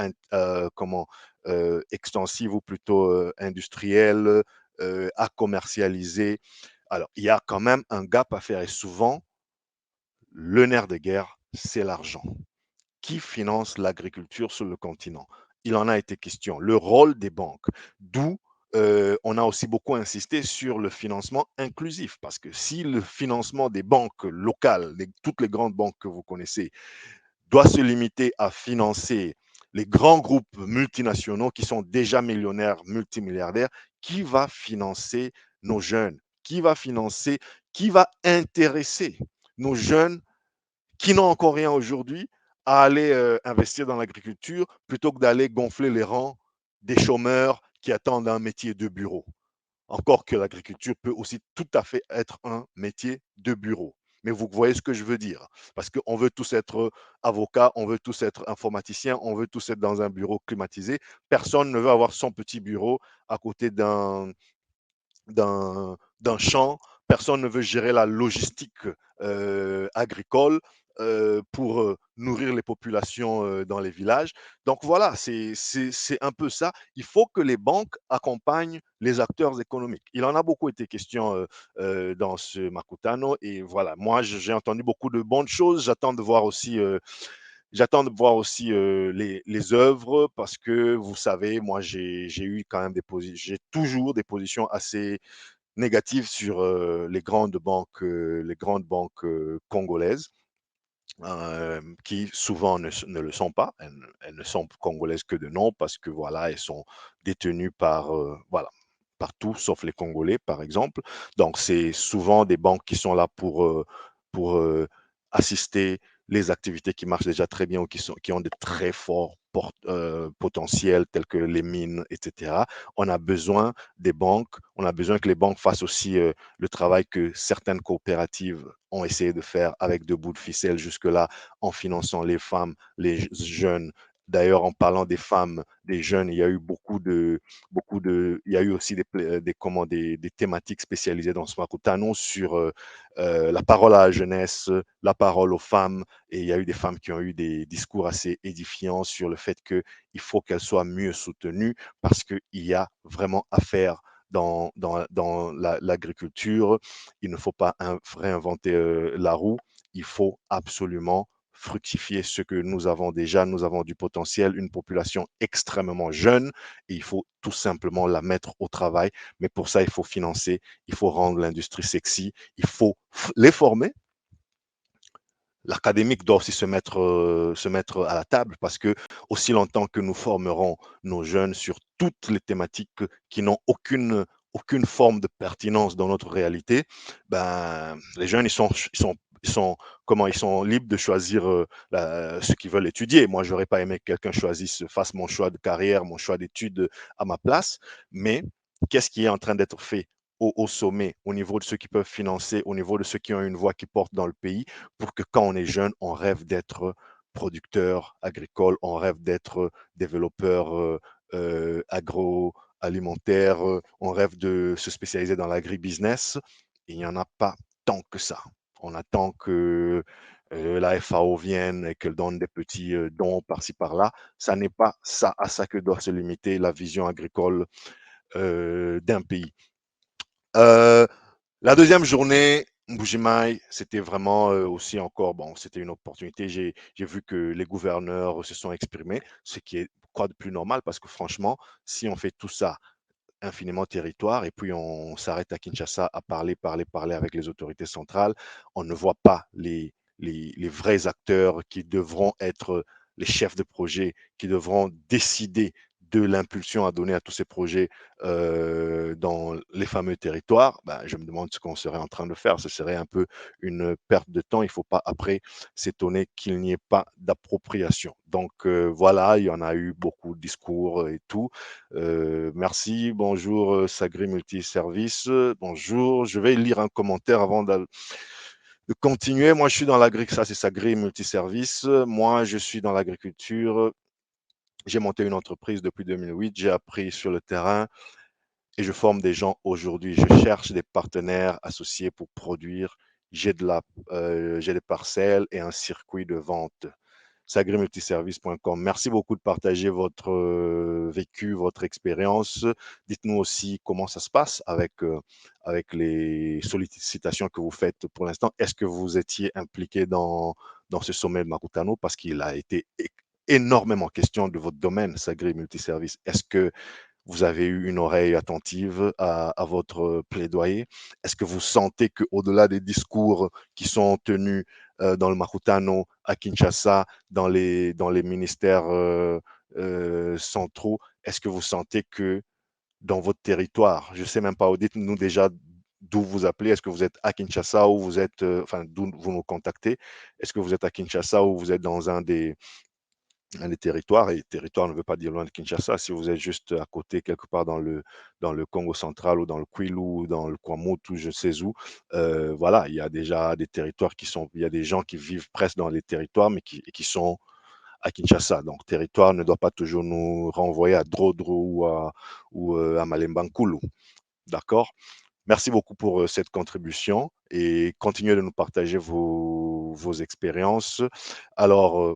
extensive ou plutôt industrielle, à commercialiser. Alors, il y a quand même un gap à faire et souvent, le nerf de guerre, c'est l'argent. Qui finance l'agriculture sur le continent? Il en a été question. Le rôle des banques, d'où on a aussi beaucoup insisté sur le financement inclusif, parce que si le financement des banques locales, toutes les grandes banques que vous connaissez, doit se limiter à financer les grands groupes multinationaux qui sont déjà millionnaires, multimilliardaires, qui va financer nos jeunes? Qui va intéresser nos jeunes qui n'ont encore rien aujourd'hui à aller investir dans l'agriculture plutôt que d'aller gonfler les rangs des chômeurs qui attendent un métier de bureau? Encore que l'agriculture peut aussi tout à fait être un métier de bureau. Mais vous voyez ce que je veux dire. Parce qu'on veut tous être avocats, on veut tous être informaticiens, on veut tous être dans un bureau climatisé. Personne ne veut avoir son petit bureau à côté d'un champ. Personne ne veut gérer la logistique agricole pour nourrir les populations dans les villages. Donc voilà, c'est un peu ça. Il faut que les banques accompagnent les acteurs économiques. Il en a beaucoup été question dans ce Makutano. Et voilà, moi, j'ai entendu beaucoup de bonnes choses. J'attends de voir aussi les œuvres parce que vous savez, moi j'ai eu quand même j'ai toujours des positions assez négatives sur les grandes banques congolaises, qui souvent ne le sont pas. Elles ne sont congolaises que de nom parce que voilà, elles sont détenues par voilà, partout sauf les Congolais, par exemple. Donc c'est souvent des banques qui sont là pour assister les activités qui marchent déjà très bien ou qui ont de très forts potentiels tels que les mines, etc. On a besoin des banques, on a besoin que les banques fassent aussi le travail que certaines coopératives ont essayé de faire avec de bouts de ficelle jusque-là en finançant les femmes, les jeunes. D'ailleurs, en parlant des femmes, des jeunes, il y a eu il y a eu aussi des thématiques spécialisées dans ce Makutano sur la parole à la jeunesse, la parole aux femmes, et il y a eu des femmes qui ont eu des discours assez édifiants sur le fait qu'il faut qu'elles soient mieux soutenues parce qu'il y a vraiment à faire dans l'agriculture. Il ne faut pas réinventer la roue, il faut absolument fructifier ce que nous avons déjà. Nous avons du potentiel, une population extrêmement jeune, et il faut tout simplement la mettre au travail. Mais pour ça, il faut financer, il faut rendre l'industrie sexy, il faut les former. L'académique doit aussi se mettre à la table parce que aussi longtemps que nous formerons nos jeunes sur toutes les thématiques qui n'ont aucune forme de pertinence dans notre réalité, ben, les jeunes, ils sont libres de choisir ce qu'ils veulent étudier. Moi, j'aurais pas aimé que quelqu'un choisisse, fasse mon choix de carrière, mon choix d'études à ma place, mais qu'est-ce qui est en train d'être fait au sommet, au niveau de ceux qui peuvent financer, au niveau de ceux qui ont une voix qui porte dans le pays, pour que quand on est jeune, on rêve d'être producteur agricole, on rêve d'être développeur agroalimentaire, on rêve de se spécialiser dans l'agribusiness. Il n'y en a pas tant que ça. On attend que la FAO vienne et qu'elle donne des petits dons par-ci par-là. Ça n'est pas ça à ça que doit se limiter la vision agricole d'un pays. Euh, la deuxième journée, Mbujimaï, c'était vraiment aussi encore, bon, c'était une opportunité. J'ai vu que les gouverneurs se sont exprimés, ce qui est quoi de plus normal parce que franchement, si on fait tout ça infiniment territoire et puis on s'arrête à Kinshasa à parler avec les autorités centrales, on ne voit pas les vrais acteurs qui devront être les chefs de projet, qui devront décider de l'impulsion à donner à tous ces projets dans les fameux territoires. Ben, je me demande ce qu'on serait en train de faire. Ce serait un peu une perte de temps. Il ne faut pas après s'étonner qu'il n'y ait pas d'appropriation. Donc voilà, il y en a eu beaucoup de discours et tout. Merci, bonjour Sagri Multiservice. Bonjour, je vais lire un commentaire avant de continuer. Moi, je suis dans l'agriculture, ça c'est Sagri Multiservice. Moi, je suis dans l'agriculture. J'ai monté une entreprise depuis 2008. J'ai appris sur le terrain et je forme des gens aujourd'hui. Je cherche des partenaires associés pour produire. J'ai des parcelles et un circuit de vente. Sagrimultiservice.com. Merci beaucoup de partager votre vécu, votre expérience. Dites-nous aussi comment ça se passe avec les sollicitations que vous faites pour l'instant. Est-ce que vous étiez impliqué dans ce sommet de Makutano parce qu'il a été énormément question de votre domaine, Sagri Multiservice. Est-ce que vous avez eu une oreille attentive à votre plaidoyer? Est-ce que vous sentez qu'au-delà des discours qui sont tenus dans le Makutano, à Kinshasa, dans les ministères centraux, est-ce que vous sentez que dans votre territoire, je ne sais même pas, dites-nous déjà d'où vous appelez, est-ce que vous êtes à Kinshasa ou vous êtes, enfin, d'où vous nous contactez, est-ce que vous êtes à Kinshasa ou vous êtes dans un des territoires, et territoire ne veut pas dire loin de Kinshasa, si vous êtes juste à côté, quelque part dans le Congo central ou dans le Kwilu ou dans le Kwamut ou je sais où, voilà, il y a déjà des territoires il y a des gens qui vivent presque dans les territoires, mais qui sont à Kinshasa. Donc, territoire ne doit pas toujours nous renvoyer à Drodro ou à Malembankulu. D'accord? Merci beaucoup pour cette contribution et continuez de nous partager vos expériences. Alors,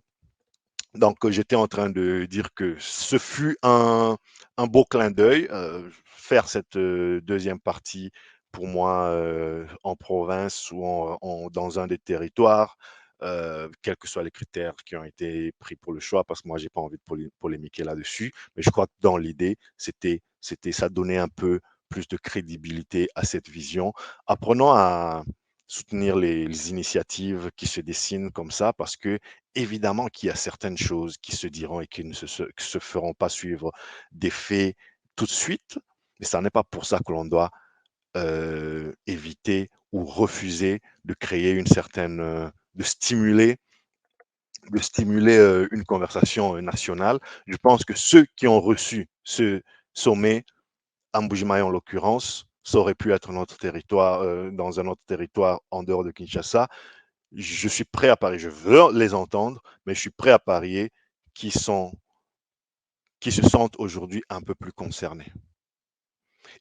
donc, j'étais en train de dire que ce fut un beau clin d'œil, faire cette deuxième partie pour moi en province ou dans un des territoires, quels que soient les critères qui ont été pris pour le choix, parce que moi, j'ai pas envie de polémiquer là-dessus. Mais je crois que dans l'idée, ça donnait un peu plus de crédibilité à cette vision. Apprenons à soutenir les initiatives qui se dessinent comme ça, parce que évidemment qu'il y a certaines choses qui se diront et qui ne se feront pas suivre des faits tout de suite, mais ça n'est pas pour ça que l'on doit éviter ou refuser de créer de stimuler de stimuler une conversation nationale. Je pense que ceux qui ont reçu ce sommet, à Mbujimaï en l'occurrence, ça aurait pu être notre territoire, dans un autre territoire en dehors de Kinshasa. Je suis prêt à parier, je veux les entendre, mais je suis prêt à parier qui, qui se sentent aujourd'hui un peu plus concernés.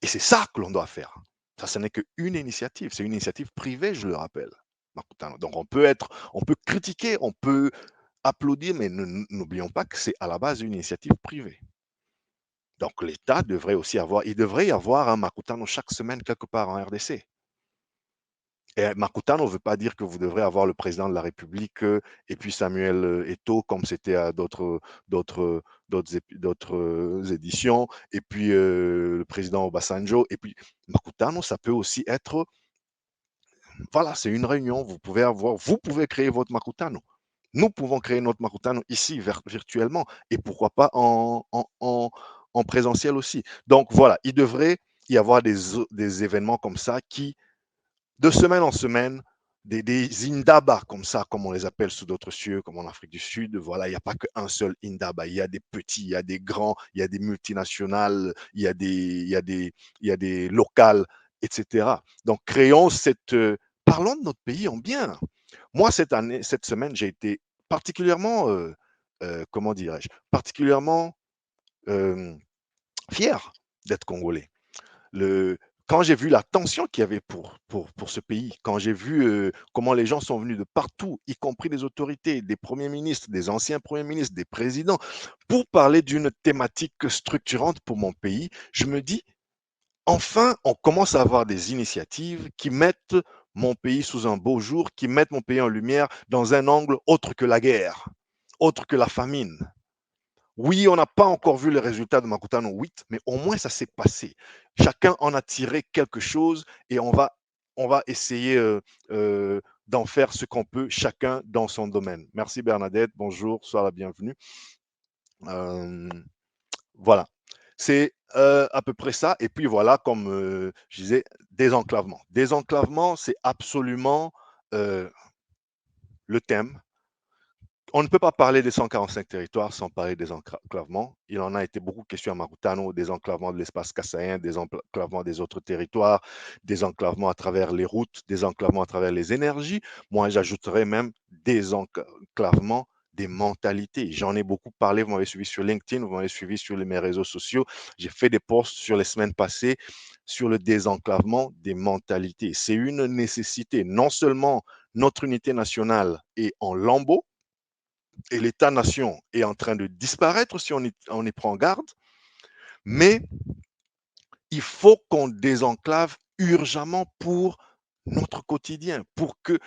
Et c'est ça que l'on doit faire. Ça, ce n'est qu'une initiative, c'est une initiative privée, je le rappelle. Donc on peut critiquer, on peut applaudir, mais n'oublions pas que c'est à la base une initiative privée. Donc l'État devrait aussi avoir, il devrait y avoir un Makutano chaque semaine quelque part en RDC. Et Makutano ne veut pas dire que vous devrez avoir le président de la République et puis Samuel Eto'o, comme c'était à d'autres, éditions, et puis le président Obasanjo. Et puis Makutano, ça peut aussi être, voilà, c'est une réunion. Vous pouvez créer votre Makutano. Nous pouvons créer notre Makutano ici, virtuellement, et pourquoi pas en présentiel aussi. Donc voilà, il devrait y avoir des événements comme ça qui, de semaine en semaine, des indaba comme ça, comme on les appelle sous d'autres cieux, comme en Afrique du Sud. Voilà, il n'y a pas qu'un seul indaba. Il y a des petits, il y a des grands, il y a des multinationales, il y a des locales, etc. Donc, créons parlons de notre pays en bien. Moi, cette semaine, j'ai été particulièrement, comment dirais-je, particulièrement euh, fier d'être congolais. Le, Quand j'ai vu la tension qu'il y avait pour ce pays, quand j'ai vu comment les gens sont venus de partout, y compris des autorités, des premiers ministres, des anciens premiers ministres, des présidents, pour parler d'une thématique structurante pour mon pays, je me dis, enfin, on commence à avoir des initiatives qui mettent mon pays sous un beau jour, qui mettent mon pays en lumière dans un angle autre que la guerre, autre que la famine. Oui, on n'a pas encore vu les résultats de Makutano 8, mais au moins ça s'est passé. Chacun en a tiré quelque chose et on va essayer d'en faire ce qu'on peut, chacun dans son domaine. Merci Bernadette, bonjour, sois la bienvenue. Euh, voilà, c'est à peu près ça. Et puis voilà, comme je disais, désenclavement. Désenclavement, c'est absolument euh, le thème. On ne peut pas parler des 145 territoires sans parler des enclavements. Il en a été beaucoup question à Marutano, des enclavements de l'espace kassaïen, des enclavements des autres territoires, des enclavements à travers les routes, des enclavements à travers les énergies. Moi, j'ajouterais même des enclavements des mentalités. J'en ai beaucoup parlé, vous m'avez suivi sur LinkedIn, vous m'avez suivi sur mes réseaux sociaux. J'ai fait des posts sur les semaines passées sur le désenclavement des mentalités. C'est une nécessité. Non seulement notre unité nationale est en lambeaux, et l'État-nation est en train de disparaître si on y prend garde, mais il faut qu'on désenclave urgemment pour notre quotidien, pour que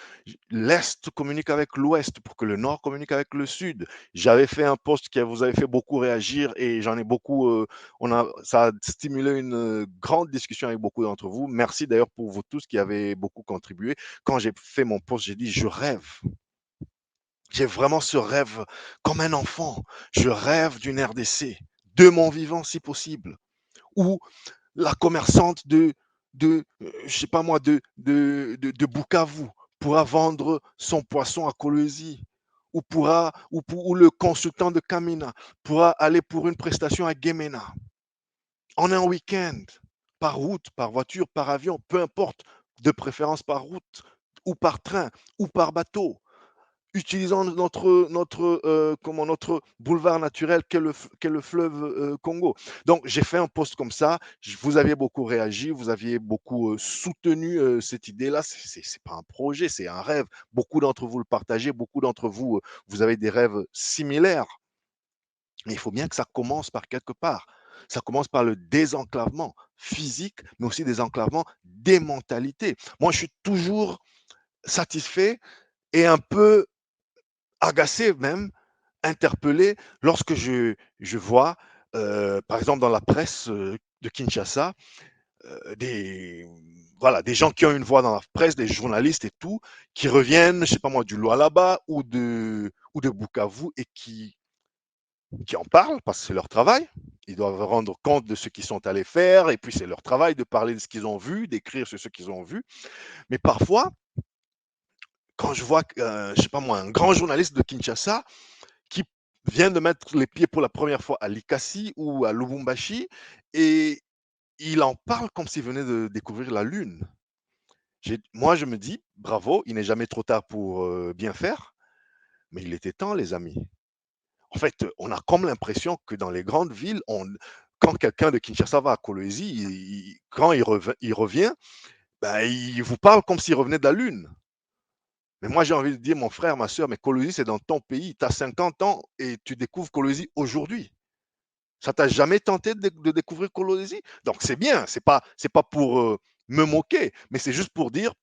l'Est communique avec l'Ouest, pour que le Nord communique avec le Sud. J'avais fait un post qui vous avait fait beaucoup réagir et j'en ai beaucoup, ça a stimulé une grande discussion avec beaucoup d'entre vous. Merci d'ailleurs pour vous tous qui avez beaucoup contribué. Quand j'ai fait mon post, j'ai dit, je rêve. J'ai vraiment ce rêve comme un enfant. Je rêve d'une RDC, de mon vivant si possible, où la commerçante je sais pas moi, de Bukavu pourra vendre son poisson à Kolwezi, ou le consultant de Kamina pourra aller pour une prestation à Gemena. En un week-end, par route, par voiture, par avion, peu importe, de préférence par route, ou par train, ou par bateau, utilisant notre boulevard naturel qu'est le fleuve Congo. Donc, j'ai fait un post comme ça. Vous aviez beaucoup réagi, vous aviez beaucoup soutenu cette idée-là. C'est pas un projet, c'est un rêve. Beaucoup d'entre vous le partagez, beaucoup d'entre vous, vous avez des rêves similaires. Mais il faut bien que ça commence par quelque part. Ça commence par le désenclavement physique, mais aussi désenclavement des mentalités. Moi, je suis toujours satisfait et un peu agacé même, interpellé lorsque je vois, par exemple dans la presse de Kinshasa, voilà, des gens qui ont une voix dans la presse, des journalistes et tout, qui reviennent, je sais pas moi, du Lualaba ou de Bukavu et qui en parlent parce que c'est leur travail. Ils doivent rendre compte de ce qu'ils sont allés faire et puis c'est leur travail de parler de ce qu'ils ont vu, d'écrire sur ce qu'ils ont vu. Mais parfois, quand je vois, je sais pas moi, un grand journaliste de Kinshasa qui vient de mettre les pieds pour la première fois à Likasi ou à Lubumbashi et il en parle comme s'il venait de découvrir la lune. Moi, je me dis: «Bravo, il n'est jamais trop tard pour, bien faire», mais il était temps les amis. En fait, on a comme l'impression que dans les grandes villes, quand quelqu'un de Kinshasa va à Kolwezi, quand il revient, bah, il vous parle comme s'il revenait de la lune. Mais moi, j'ai envie de dire, mon frère, ma soeur, mais Kolwezi, c'est dans ton pays. Tu as 50 ans et tu découvres Kolwezi aujourd'hui. Ça t'a jamais tenté de découvrir Kolwezi? Donc c'est bien, c'est pas pour me moquer, mais c'est juste pour dire,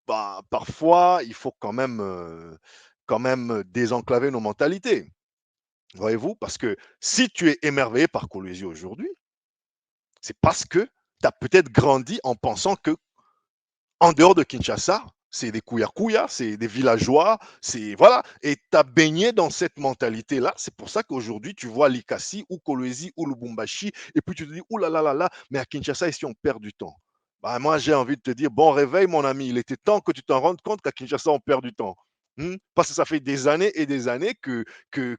bah, parfois, il faut quand même désenclaver nos mentalités. Voyez-vous? Parce que si tu es émerveillé par Kolwezi aujourd'hui, c'est parce que tu as peut-être grandi en pensant que en dehors de Kinshasa, c'est des Kouya-Kouya, c'est des villageois, c'est voilà, et tu as baigné dans cette mentalité-là. C'est pour ça qu'aujourd'hui, tu vois Likasi ou Kolwezi ou Lubumbashi, et puis tu te dis, ouh là là là là, mais à Kinshasa, ici, on perd du temps. Bah, moi, j'ai envie de te dire, bon réveil, mon ami, il était temps que tu t'en rendes compte qu'à Kinshasa, on perd du temps. Parce que ça fait des années et des années que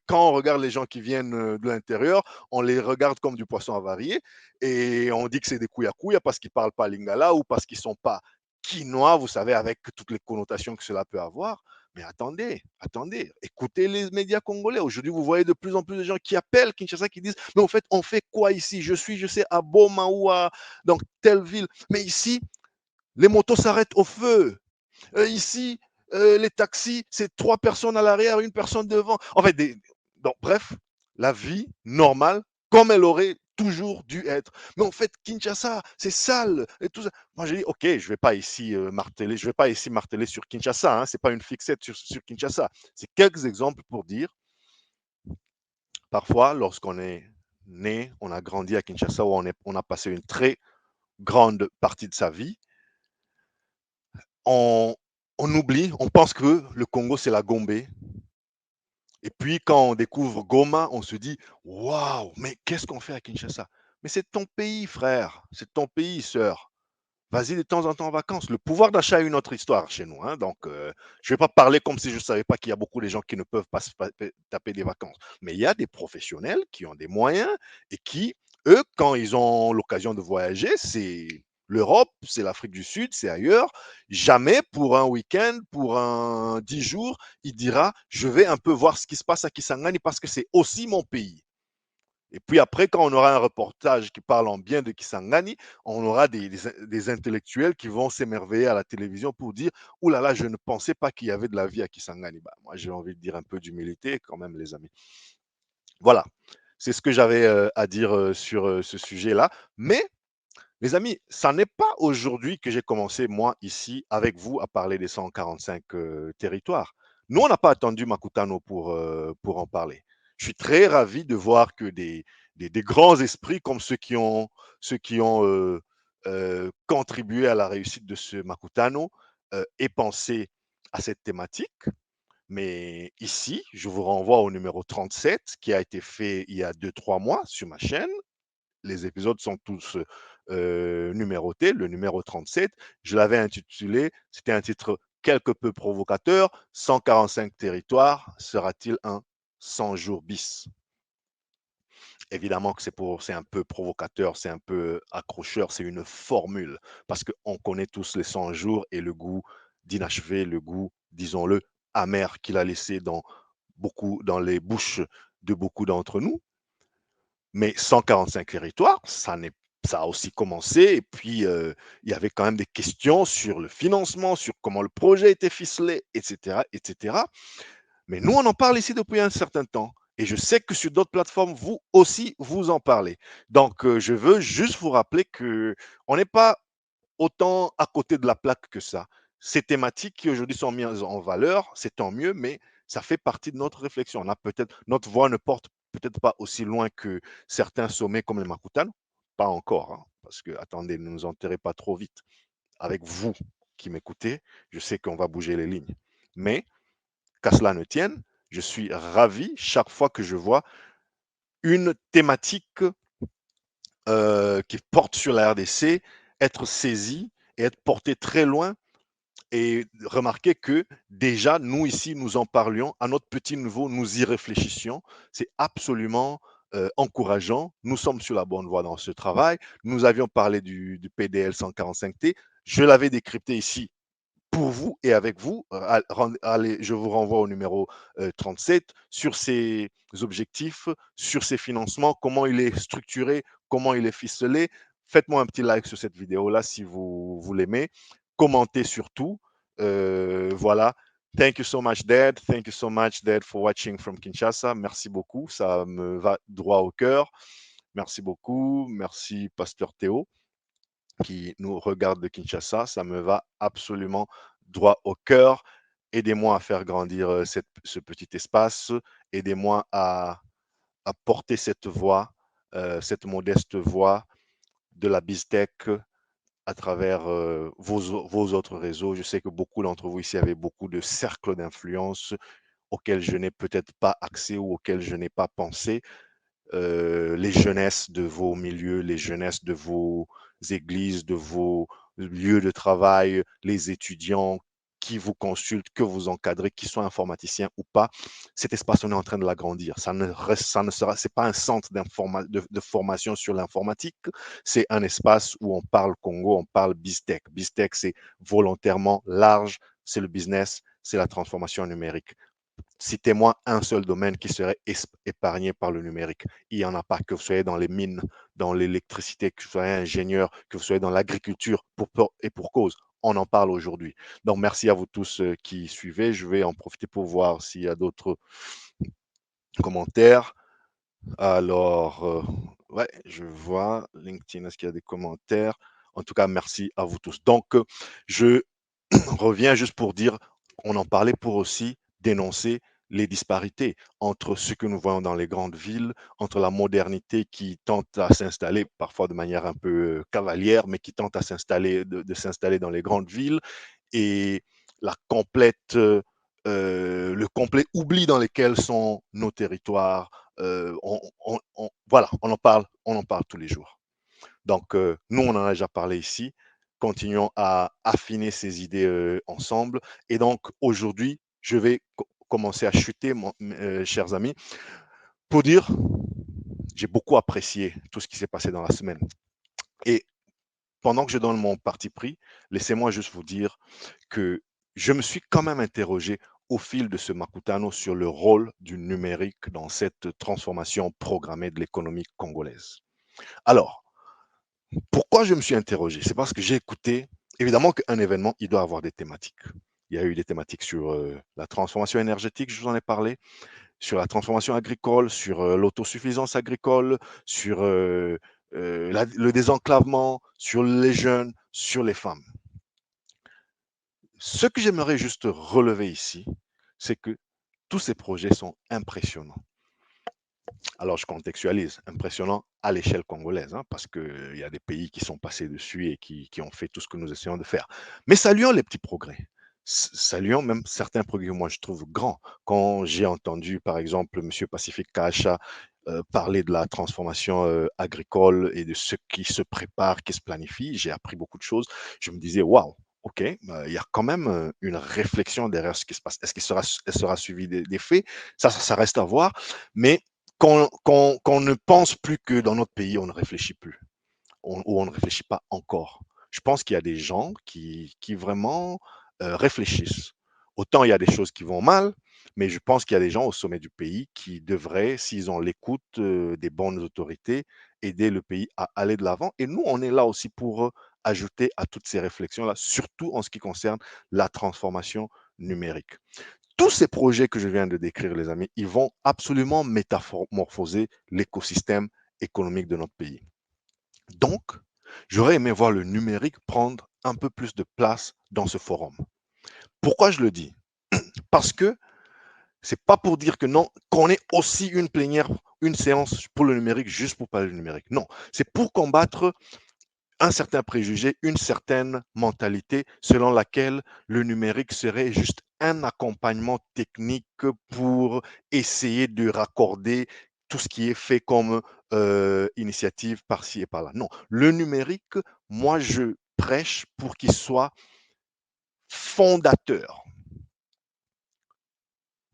quand on regarde les gens qui viennent de l'intérieur, on les regarde comme du poisson avarié et on dit que c'est des Kouya-Kouya parce qu'ils ne parlent pas lingala ou parce qu'ils ne sont pas quinoa, vous savez, avec toutes les connotations que cela peut avoir. Mais attendez, attendez, écoutez les médias congolais. Aujourd'hui, vous voyez de plus en plus de gens qui appellent Kinshasa, qui disent, mais en fait, on fait quoi ici? Je sais, à Boma ou dans telle ville. Mais ici, les motos s'arrêtent au feu. Ici, les taxis, c'est 3 personnes à l'arrière, une personne devant. En fait, donc, bref, la vie normale, comme elle aurait toujours dû être. Mais en fait, Kinshasa, c'est sale et tout ça. Moi, j'ai dit, ok, je vais pas ici marteler, je vais pas ici marteler sur Kinshasa. Hein, c'est pas une fixette sur Kinshasa. C'est quelques exemples pour dire, parfois, lorsqu'on est né, on a grandi à Kinshasa, où on a passé une très grande partie de sa vie, on, on oublie, on pense que le Congo, c'est la Gombe. Et puis, quand on découvre Goma, on se dit, waouh, mais qu'est-ce qu'on fait à Kinshasa? Mais c'est ton pays, frère. C'est ton pays, sœur. Vas-y de temps en temps en vacances. Le pouvoir d'achat est une autre histoire chez nous. Hein, donc, je ne vais pas parler comme si je ne savais pas qu'il y a beaucoup de gens qui ne peuvent pas se taper des vacances. Mais il y a des professionnels qui ont des moyens et qui, eux, quand ils ont l'occasion de voyager, c'est l'Europe, c'est l'Afrique du Sud, c'est ailleurs. Jamais pour un week-end, pour un 10 jours, il dira, je vais un peu voir ce qui se passe à Kisangani parce que c'est aussi mon pays. Et puis après, quand on aura un reportage qui parle en bien de Kisangani, on aura des intellectuels qui vont s'émerveiller à la télévision pour dire, ouh là là, je ne pensais pas qu'il y avait de la vie à Kisangani. Bah, moi, j'ai envie de dire un peu d'humilité quand même, les amis. Voilà, c'est ce que j'avais à dire sur ce sujet-là. Mais, les amis, ça n'est pas aujourd'hui que j'ai commencé, moi, ici, avec vous, à parler des 145 territoires. Nous, on n'a pas attendu Makutano pour en parler. Je suis très ravi de voir que des grands esprits comme ceux qui ont contribué à la réussite de ce Makutano aient pensé à cette thématique. Mais ici, je vous renvoie au numéro 37 qui a été fait il y a 2, 3 mois sur ma chaîne. Les épisodes sont tous numérotés. Le numéro 37, je l'avais intitulé, c'était un titre quelque peu provocateur, 145 territoires, sera-t-il un 100 jours bis? Évidemment que c'est un peu provocateur, c'est un peu accrocheur, c'est une formule, parce qu'on connaît tous les 100 jours et le goût d'inachevé, le goût, disons-le, amer qu'il a laissé dans les bouches de beaucoup d'entre nous. Mais 145 territoires, ça a aussi commencé et puis il y avait quand même des questions sur le financement, sur comment le projet était ficelé, etc., etc. Mais nous, on en parle ici depuis un certain temps. Et je sais que sur d'autres plateformes, vous aussi, vous en parlez. Donc, je veux juste vous rappeler que on n'est pas autant à côté de la plaque que ça. Ces thématiques qui aujourd'hui sont mises en valeur, c'est tant mieux, mais ça fait partie de notre réflexion. Notre voix ne porte peut-être pas aussi loin que certains sommets comme le Makutan, pas encore, hein, parce que attendez, ne nous enterrez pas trop vite. Avec vous qui m'écoutez, je sais qu'on va bouger les lignes. Mais qu'à cela ne tienne, je suis ravi chaque fois que je vois une thématique qui porte sur la RDC être saisie et être portée très loin et remarquez que déjà, nous ici, nous en parlions à notre petit niveau, nous y réfléchissions. C'est absolument encourageant. Nous sommes sur la bonne voie dans ce travail. Nous avions parlé du PDL 145T. Je l'avais décrypté ici pour vous et avec vous. Allez, je vous renvoie au numéro 37 sur ses objectifs, sur ses financements, comment il est structuré, comment il est ficelé. Faites-moi un petit like sur cette vidéo-là si vous l'aimez. Commentez surtout. Voilà. Thank you so much, Dad. Thank you so much, Dad, for watching from Kinshasa. Merci beaucoup. Ça me va droit au cœur. Merci beaucoup. Merci, Pasteur Théo qui nous regarde de Kinshasa, ça me va absolument droit au cœur. Aidez-moi à faire grandir ce petit espace. Aidez-moi à porter cette voix, cette modeste voix de la BizTech à travers vos autres réseaux. Je sais que beaucoup d'entre vous ici avaient beaucoup de cercles d'influence auxquels je n'ai peut-être pas accès ou auxquels je n'ai pas pensé. Les jeunesses de vos milieux, les jeunesses de vos églises, de vos lieux de travail, les étudiants qui vous consultent, que vous encadrez, qu'ils soient informaticiens ou pas, cet espace, on est en train de l'agrandir. Ça ne sera, c'est pas un centre de formation sur l'informatique, c'est un espace où on parle Congo, on parle BizTech. BizTech, c'est volontairement large, c'est le business, c'est la transformation numérique. Citez-moi un seul domaine qui serait épargné par le numérique. Il n'y en a pas, que vous soyez dans les mines, dans l'électricité, que vous soyez ingénieur, que vous soyez dans l'agriculture, et pour cause. On en parle aujourd'hui. Donc, merci à vous tous qui suivez. Je vais en profiter pour voir s'il y a d'autres commentaires. Alors, ouais, je vois LinkedIn, est-ce qu'il y a des commentaires? En tout cas, merci à vous tous. Donc, je reviens juste pour dire, on en parlait pour aussi dénoncer les disparités entre ce que nous voyons dans les grandes villes, entre la modernité qui tente à s'installer, parfois de manière un peu cavalière, mais qui tente à s'installer, de s'installer dans les grandes villes, et la complète, le complet oubli dans lequel sont nos territoires. Voilà, on en parle tous les jours. Donc, nous, on en a déjà parlé ici. Continuons à affiner ces idées ensemble. Et donc, aujourd'hui, je vais commencer à chuter, chers amis, pour dire, j'ai beaucoup apprécié tout ce qui s'est passé dans la semaine. Et pendant que je donne mon parti pris, laissez-moi juste vous dire que je me suis quand même interrogé au fil de ce Makutano sur le rôle du numérique dans cette transformation programmée de l'économie congolaise. Alors, pourquoi je me suis interrogé? C'est parce que j'ai écouté, évidemment qu'un événement, il doit avoir des thématiques. Il y a eu des thématiques sur la transformation énergétique, je vous en ai parlé, sur la transformation agricole, sur l'autosuffisance agricole, sur le désenclavement, sur les jeunes, sur les femmes. Ce que j'aimerais juste relever ici, c'est que tous ces projets sont impressionnants. Alors, je contextualise, impressionnant à l'échelle congolaise, hein, parce qu'il y a des pays qui sont passés dessus et qui ont fait tout ce que nous essayons de faire. Mais saluons les petits progrès. Saluons même certains progrès que moi je trouve grands. Quand j'ai entendu, par exemple, M. Pacifique Kacha parler de la transformation agricole et de ce qui se prépare, qui se planifie, j'ai appris beaucoup de choses. Je me disais, waouh, OK, il y a quand même une réflexion derrière ce qui se passe. Est-ce qu'elle sera suivie des faits? Ça reste à voir. Mais qu'on ne pense plus que dans notre pays, on ne réfléchit plus, ou on ne réfléchit pas encore. Je pense qu'il y a des gens qui vraiment réfléchissent. Autant il y a des choses qui vont mal, mais je pense qu'il y a des gens au sommet du pays qui devraient, s'ils ont l'écoute des bonnes autorités, aider le pays à aller de l'avant. Et nous, on est là aussi pour ajouter à toutes ces réflexions-là, surtout en ce qui concerne la transformation numérique. Tous ces projets que je viens de décrire, les amis, ils vont absolument métamorphoser l'écosystème économique de notre pays. Donc, j'aurais aimé voir le numérique prendre un peu plus de place dans ce forum. Pourquoi je le dis? Parce que c'est pas pour dire que non, qu'on ait aussi une plénière, une séance pour le numérique juste pour parler du numérique. Non, c'est pour combattre un certain préjugé, une certaine mentalité selon laquelle le numérique serait juste un accompagnement technique pour essayer de raccorder tout ce qui est fait comme initiative par-ci et par-là. Non, le numérique, moi je prêche pour qu'il soit fondateur.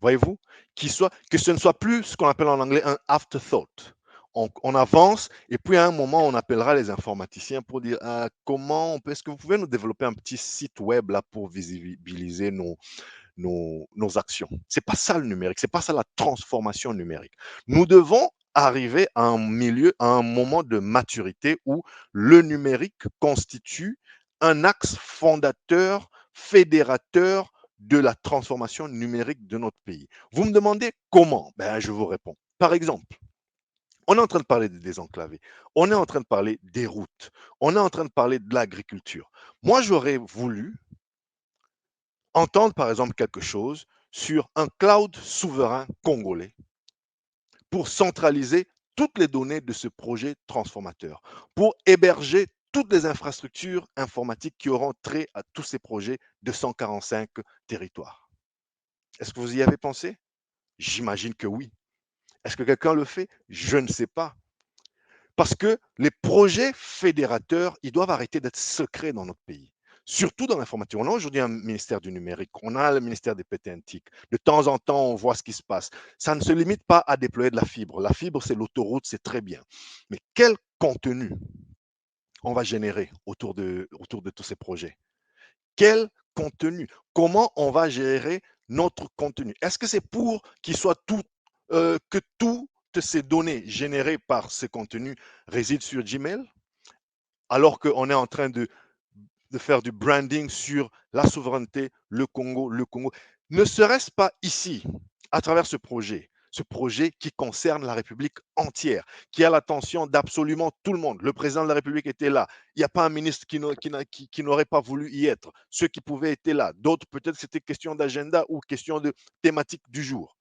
Voyez-vous? Que ce ne soit plus ce qu'on appelle en anglais un afterthought. On avance et puis à un moment, on appellera les informaticiens pour dire comment on peut, est-ce que vous pouvez nous développer un petit site web là pour visibiliser nos actions. C'est pas ça le numérique, c'est pas ça la transformation numérique. Nous devons arriver à un milieu, à un moment de maturité où le numérique constitue un axe fondateur, fédérateur de la transformation numérique de notre pays. Vous me demandez comment? Ben, je vous réponds. Par exemple, on est en train de parler des désenclavés, on est en train de parler des routes, on est en train de parler de l'agriculture. Moi, j'aurais voulu entendre par exemple quelque chose sur un cloud souverain congolais pour centraliser toutes les données de ce projet transformateur, pour héberger toutes les infrastructures informatiques qui auront trait à tous ces projets de 145 territoires. Est-ce que vous y avez pensé? J'imagine que oui. Est-ce que quelqu'un le fait? Je ne sais pas. Parce que les projets fédérateurs, ils doivent arrêter d'être secrets dans notre pays. Surtout dans l'informatique. On a aujourd'hui un ministère du numérique, on a le ministère des péténtiques. De temps en temps, on voit ce qui se passe. Ça ne se limite pas à déployer de la fibre. La fibre, c'est l'autoroute, c'est très bien. Mais quel contenu on va générer autour de tous ces projets? Quel contenu? Comment on va gérer notre contenu? Est-ce que c'est pour qu'il soit que toutes ces données générées par ces contenus résident sur Gmail, alors qu'on est en train de faire du branding sur la souveraineté, le Congo, le Congo. Ne serait-ce pas ici, à travers ce projet qui concerne la République entière, qui a l'attention d'absolument tout le monde. Le président de la République était là. Il n'y a pas un ministre qui n'aurait pas voulu y être. Ceux qui pouvaient étaient là. D'autres, peut-être, c'était question d'agenda ou question de thématique du jour.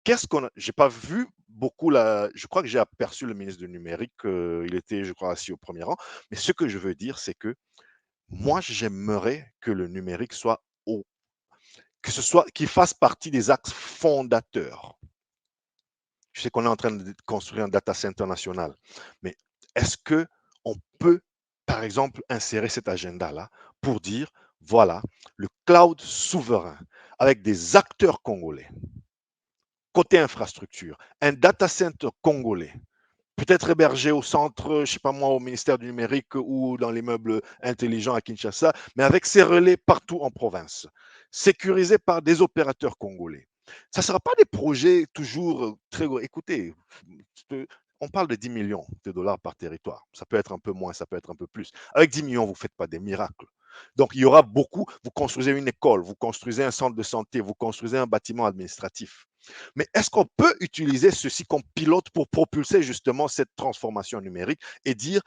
Qu'est-ce qu'on a? J'ai pas vu beaucoup la. Je crois que j'ai aperçu le ministre du numérique. Il était, je crois, assis au premier rang. Mais ce que je veux dire, c'est que moi, j'aimerais que le numérique soit que ce soit, qu'il fasse partie des axes fondateurs. Je sais qu'on est en train de construire un data center national, mais est-ce que on peut, par exemple, insérer cet agenda-là pour dire, voilà, le cloud souverain avec des acteurs congolais, côté infrastructure, un data center congolais, peut-être hébergé au centre, je ne sais pas moi, au ministère du numérique ou dans les meubles intelligents à Kinshasa, mais avec ses relais partout en province, sécurisé par des opérateurs congolais. Ça ne sera pas des projets toujours très gros. Écoutez, on parle de 10 millions de dollars par territoire. Ça peut être un peu moins, ça peut être un peu plus. Avec 10 millions, vous ne faites pas des miracles. Donc, il y aura beaucoup. Vous construisez une école, vous construisez un centre de santé, vous construisez un bâtiment administratif. Mais est-ce qu'on peut utiliser ceci comme pilote pour propulser justement cette transformation numérique et dire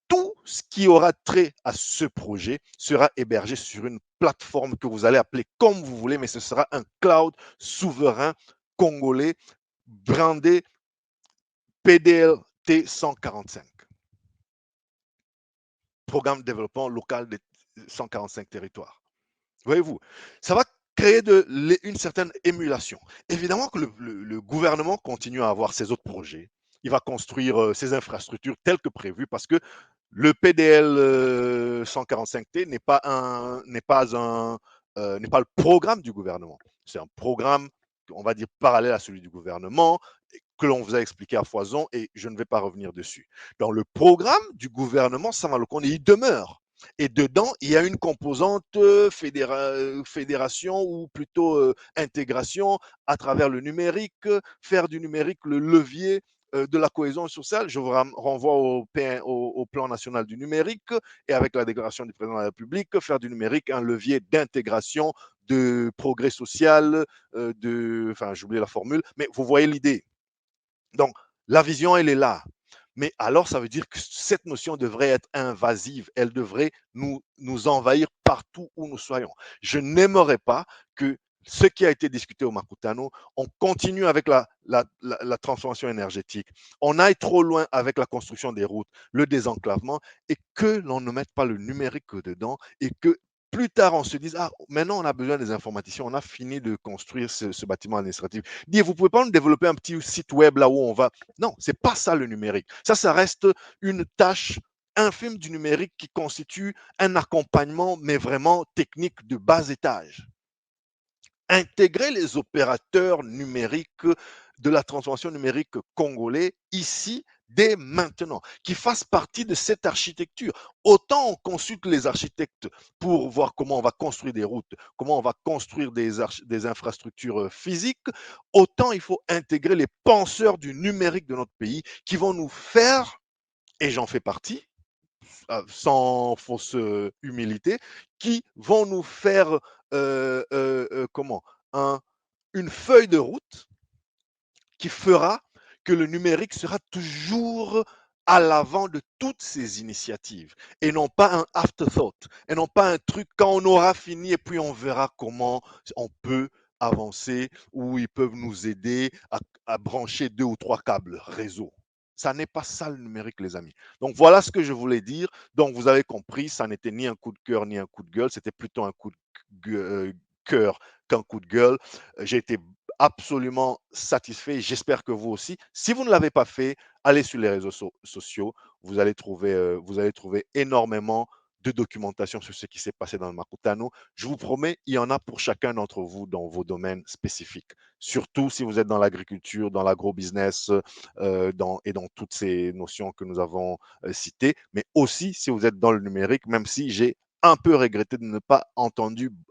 tout ce qui aura trait à ce projet sera hébergé sur une plateforme que vous allez appeler comme vous voulez, mais ce sera un cloud souverain congolais brandé PDLT 145, Programme de développement local des 145 territoires. Voyez-vous, ça va créer une certaine émulation. Évidemment que le gouvernement continue à avoir ses autres projets. Il va construire ses infrastructures telles que prévues parce que le PDL 145T n'est pas le programme du gouvernement. C'est un programme, on va dire, parallèle à celui du gouvernement, que l'on vous a expliqué à foison et je ne vais pas revenir dessus. Dans le programme du gouvernement, Samalokone, il demeure. Et dedans, il y a une composante fédération ou plutôt intégration à travers le numérique, faire du numérique le levier de la cohésion sociale. Je vous renvoie au plan national du numérique et avec la déclaration du président de la République, faire du numérique un levier d'intégration, de progrès social, enfin j'ai oublié la formule, mais vous voyez l'idée. Donc, la vision, elle est là. Mais alors, ça veut dire que cette notion devrait être invasive. Elle devrait nous envahir partout où nous soyons. Je n'aimerais pas que ce qui a été discuté au Makutano, on continue avec la transformation énergétique, on aille trop loin avec la construction des routes, le désenclavement, et que l'on ne mette pas le numérique dedans et que plus tard, on se dise, ah, maintenant, on a besoin des informaticiens, on a fini de construire ce bâtiment administratif. Dire, vous pouvez pas nous développer un petit site web là où on va. Non, c'est pas ça le numérique. Ça reste une tâche infime du numérique qui constitue un accompagnement, mais vraiment technique de bas étage. Intégrer les opérateurs numériques de la transformation numérique congolais ici dès maintenant, qui fassent partie de cette architecture. Autant on consulte les architectes pour voir comment on va construire des routes, comment on va construire des infrastructures physiques, autant il faut intégrer les penseurs du numérique de notre pays qui vont nous faire, et j'en fais partie, sans fausse humilité, qui vont nous faire comment un, une feuille de route qui fera que le numérique sera toujours à l'avant de toutes ces initiatives et non pas un afterthought et non pas un truc quand on aura fini et puis on verra comment on peut avancer ou ils peuvent nous aider à brancher 2 ou 3 câbles réseau. Ça n'est pas ça le numérique, les amis. Donc voilà ce que je voulais dire. Donc vous avez compris, ça n'était ni un coup de cœur ni un coup de gueule, c'était plutôt un coup de cœur qu'un coup de gueule. J'ai été absolument satisfait. J'espère que vous aussi. Si vous ne l'avez pas fait, allez sur les réseaux sociaux. Vous allez trouver énormément de documentation sur ce qui s'est passé dans le Makutano. Je vous promets, il y en a pour chacun d'entre vous dans vos domaines spécifiques. Surtout si vous êtes dans l'agriculture, dans l'agro-business et dans toutes ces notions que nous avons citées, mais aussi si vous êtes dans le numérique, même si j'ai un peu regretté de ne pas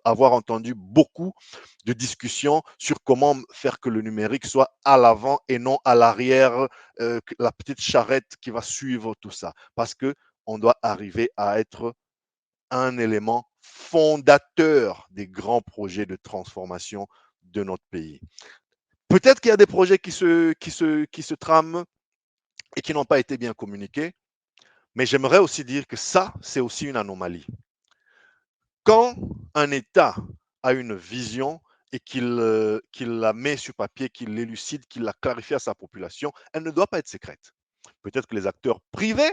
avoir entendu beaucoup de discussion sur comment faire que le numérique soit à l'avant et non à l'arrière, la petite charrette qui va suivre tout ça. Parce que on doit arriver à être un élément fondateur des grands projets de transformation de notre pays. Peut-être qu'il y a des projets qui se trament et qui n'ont pas été bien communiqués, mais j'aimerais aussi dire que ça, c'est aussi une anomalie. Quand un État a une vision et qu'il la met sur papier, qu'il l'élucide, qu'il la clarifie à sa population, elle ne doit pas être secrète. Peut-être que les acteurs privés,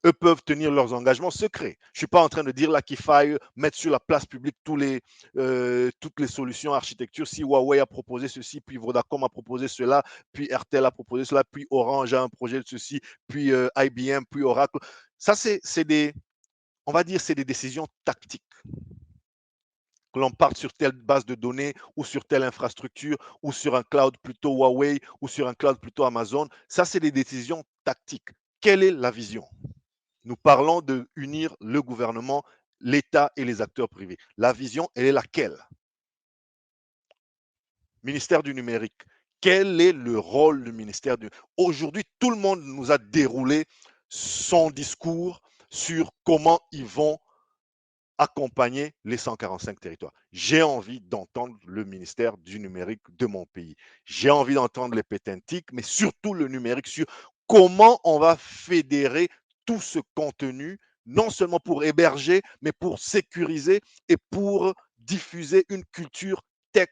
eux, peuvent tenir leurs engagements secrets. Je ne suis pas en train de dire là qu'il faille mettre sur la place publique toutes les solutions architecture. Si Huawei a proposé ceci, puis Vodacom a proposé cela, puis RTL a proposé cela, puis Orange a un projet de ceci, puis IBM, puis Oracle. Ça, c'est des, on va dire, c'est des décisions tactiques, que l'on parte sur telle base de données ou sur telle infrastructure ou sur un cloud plutôt Huawei ou sur un cloud plutôt Amazon. Ça, c'est des décisions tactiques. Quelle est la vision? Nous parlons de unir le gouvernement, l'État et les acteurs privés. La vision, elle est laquelle? Ministère du numérique. Quel est le rôle du ministère du... Aujourd'hui, tout le monde nous a déroulé son discours sur comment ils vont accompagner les 145 territoires. J'ai envie d'entendre le ministère du numérique de mon pays. J'ai envie d'entendre les pétentiques, mais surtout le numérique sur comment on va fédérer tout ce contenu, non seulement pour héberger, mais pour sécuriser et pour diffuser une culture tech,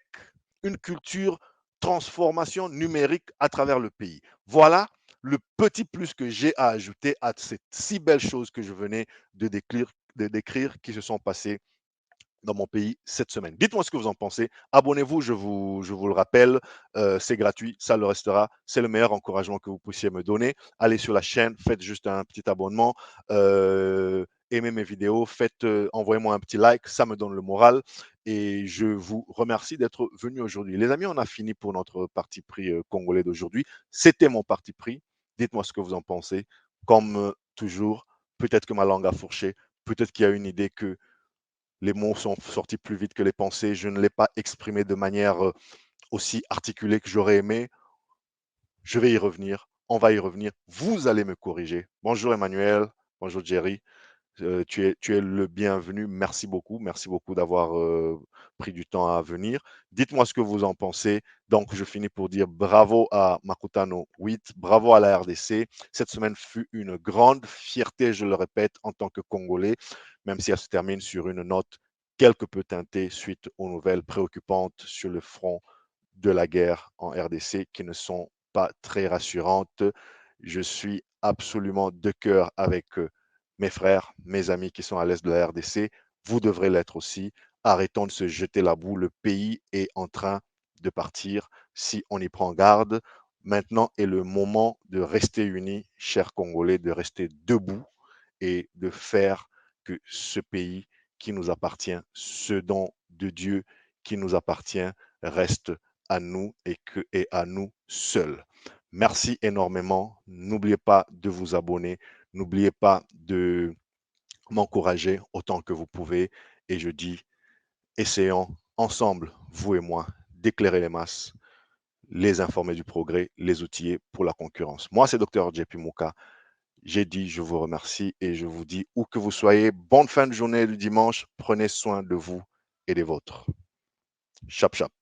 une culture transformation numérique à travers le pays. Voilà le petit plus que j'ai à ajouter à ces si belles choses que je venais de décrire qui se sont passées dans mon pays cette semaine. Dites-moi ce que vous en pensez. Abonnez-vous, je vous le rappelle, c'est gratuit, ça le restera. C'est le meilleur encouragement que vous puissiez me donner. Allez sur la chaîne, faites juste un petit abonnement, aimez mes vidéos, envoyez-moi un petit like, ça me donne le moral. Et je vous remercie d'être venu aujourd'hui. Les amis, on a fini pour notre parti pris congolais d'aujourd'hui. C'était mon parti pris. Dites-moi ce que vous en pensez. Comme toujours, peut-être que ma langue a fourché, peut-être qu'il y a une idée que les mots sont sortis plus vite que les pensées. Je ne l'ai pas exprimé de manière aussi articulée que j'aurais aimé. Je vais y revenir. On va y revenir. Vous allez me corriger. Bonjour Emmanuel. Bonjour Jerry. Tu es le bienvenu. Merci beaucoup. Merci beaucoup d'avoir pris du temps à venir. Dites-moi ce que vous en pensez. Donc, je finis pour dire bravo à Makutano 8, bravo à la RDC. Cette semaine fut une grande fierté, je le répète, en tant que Congolais, même si elle se termine sur une note quelque peu teintée suite aux nouvelles préoccupantes sur le front de la guerre en RDC qui ne sont pas très rassurantes. Je suis absolument de cœur avec mes frères, mes amis qui sont à l'est de la RDC. Vous devrez l'être aussi. Arrêtons de se jeter la boue. Le pays est en train de partir si on y prend garde. Maintenant est le moment de rester unis, chers Congolais, de rester debout et de faire que ce pays qui nous appartient, ce don de Dieu qui nous appartient, reste à nous et à nous seuls. Merci énormément. N'oubliez pas de vous abonner. N'oubliez pas de m'encourager autant que vous pouvez. Et je dis, essayons ensemble, vous et moi, d'éclairer les masses, les informer du progrès, les outiller pour la concurrence. Moi, c'est Dr. JP Mouka. J'ai dit, je vous remercie et je vous dis, où que vous soyez, bonne fin de journée du dimanche. Prenez soin de vous et des vôtres. Chap, chap.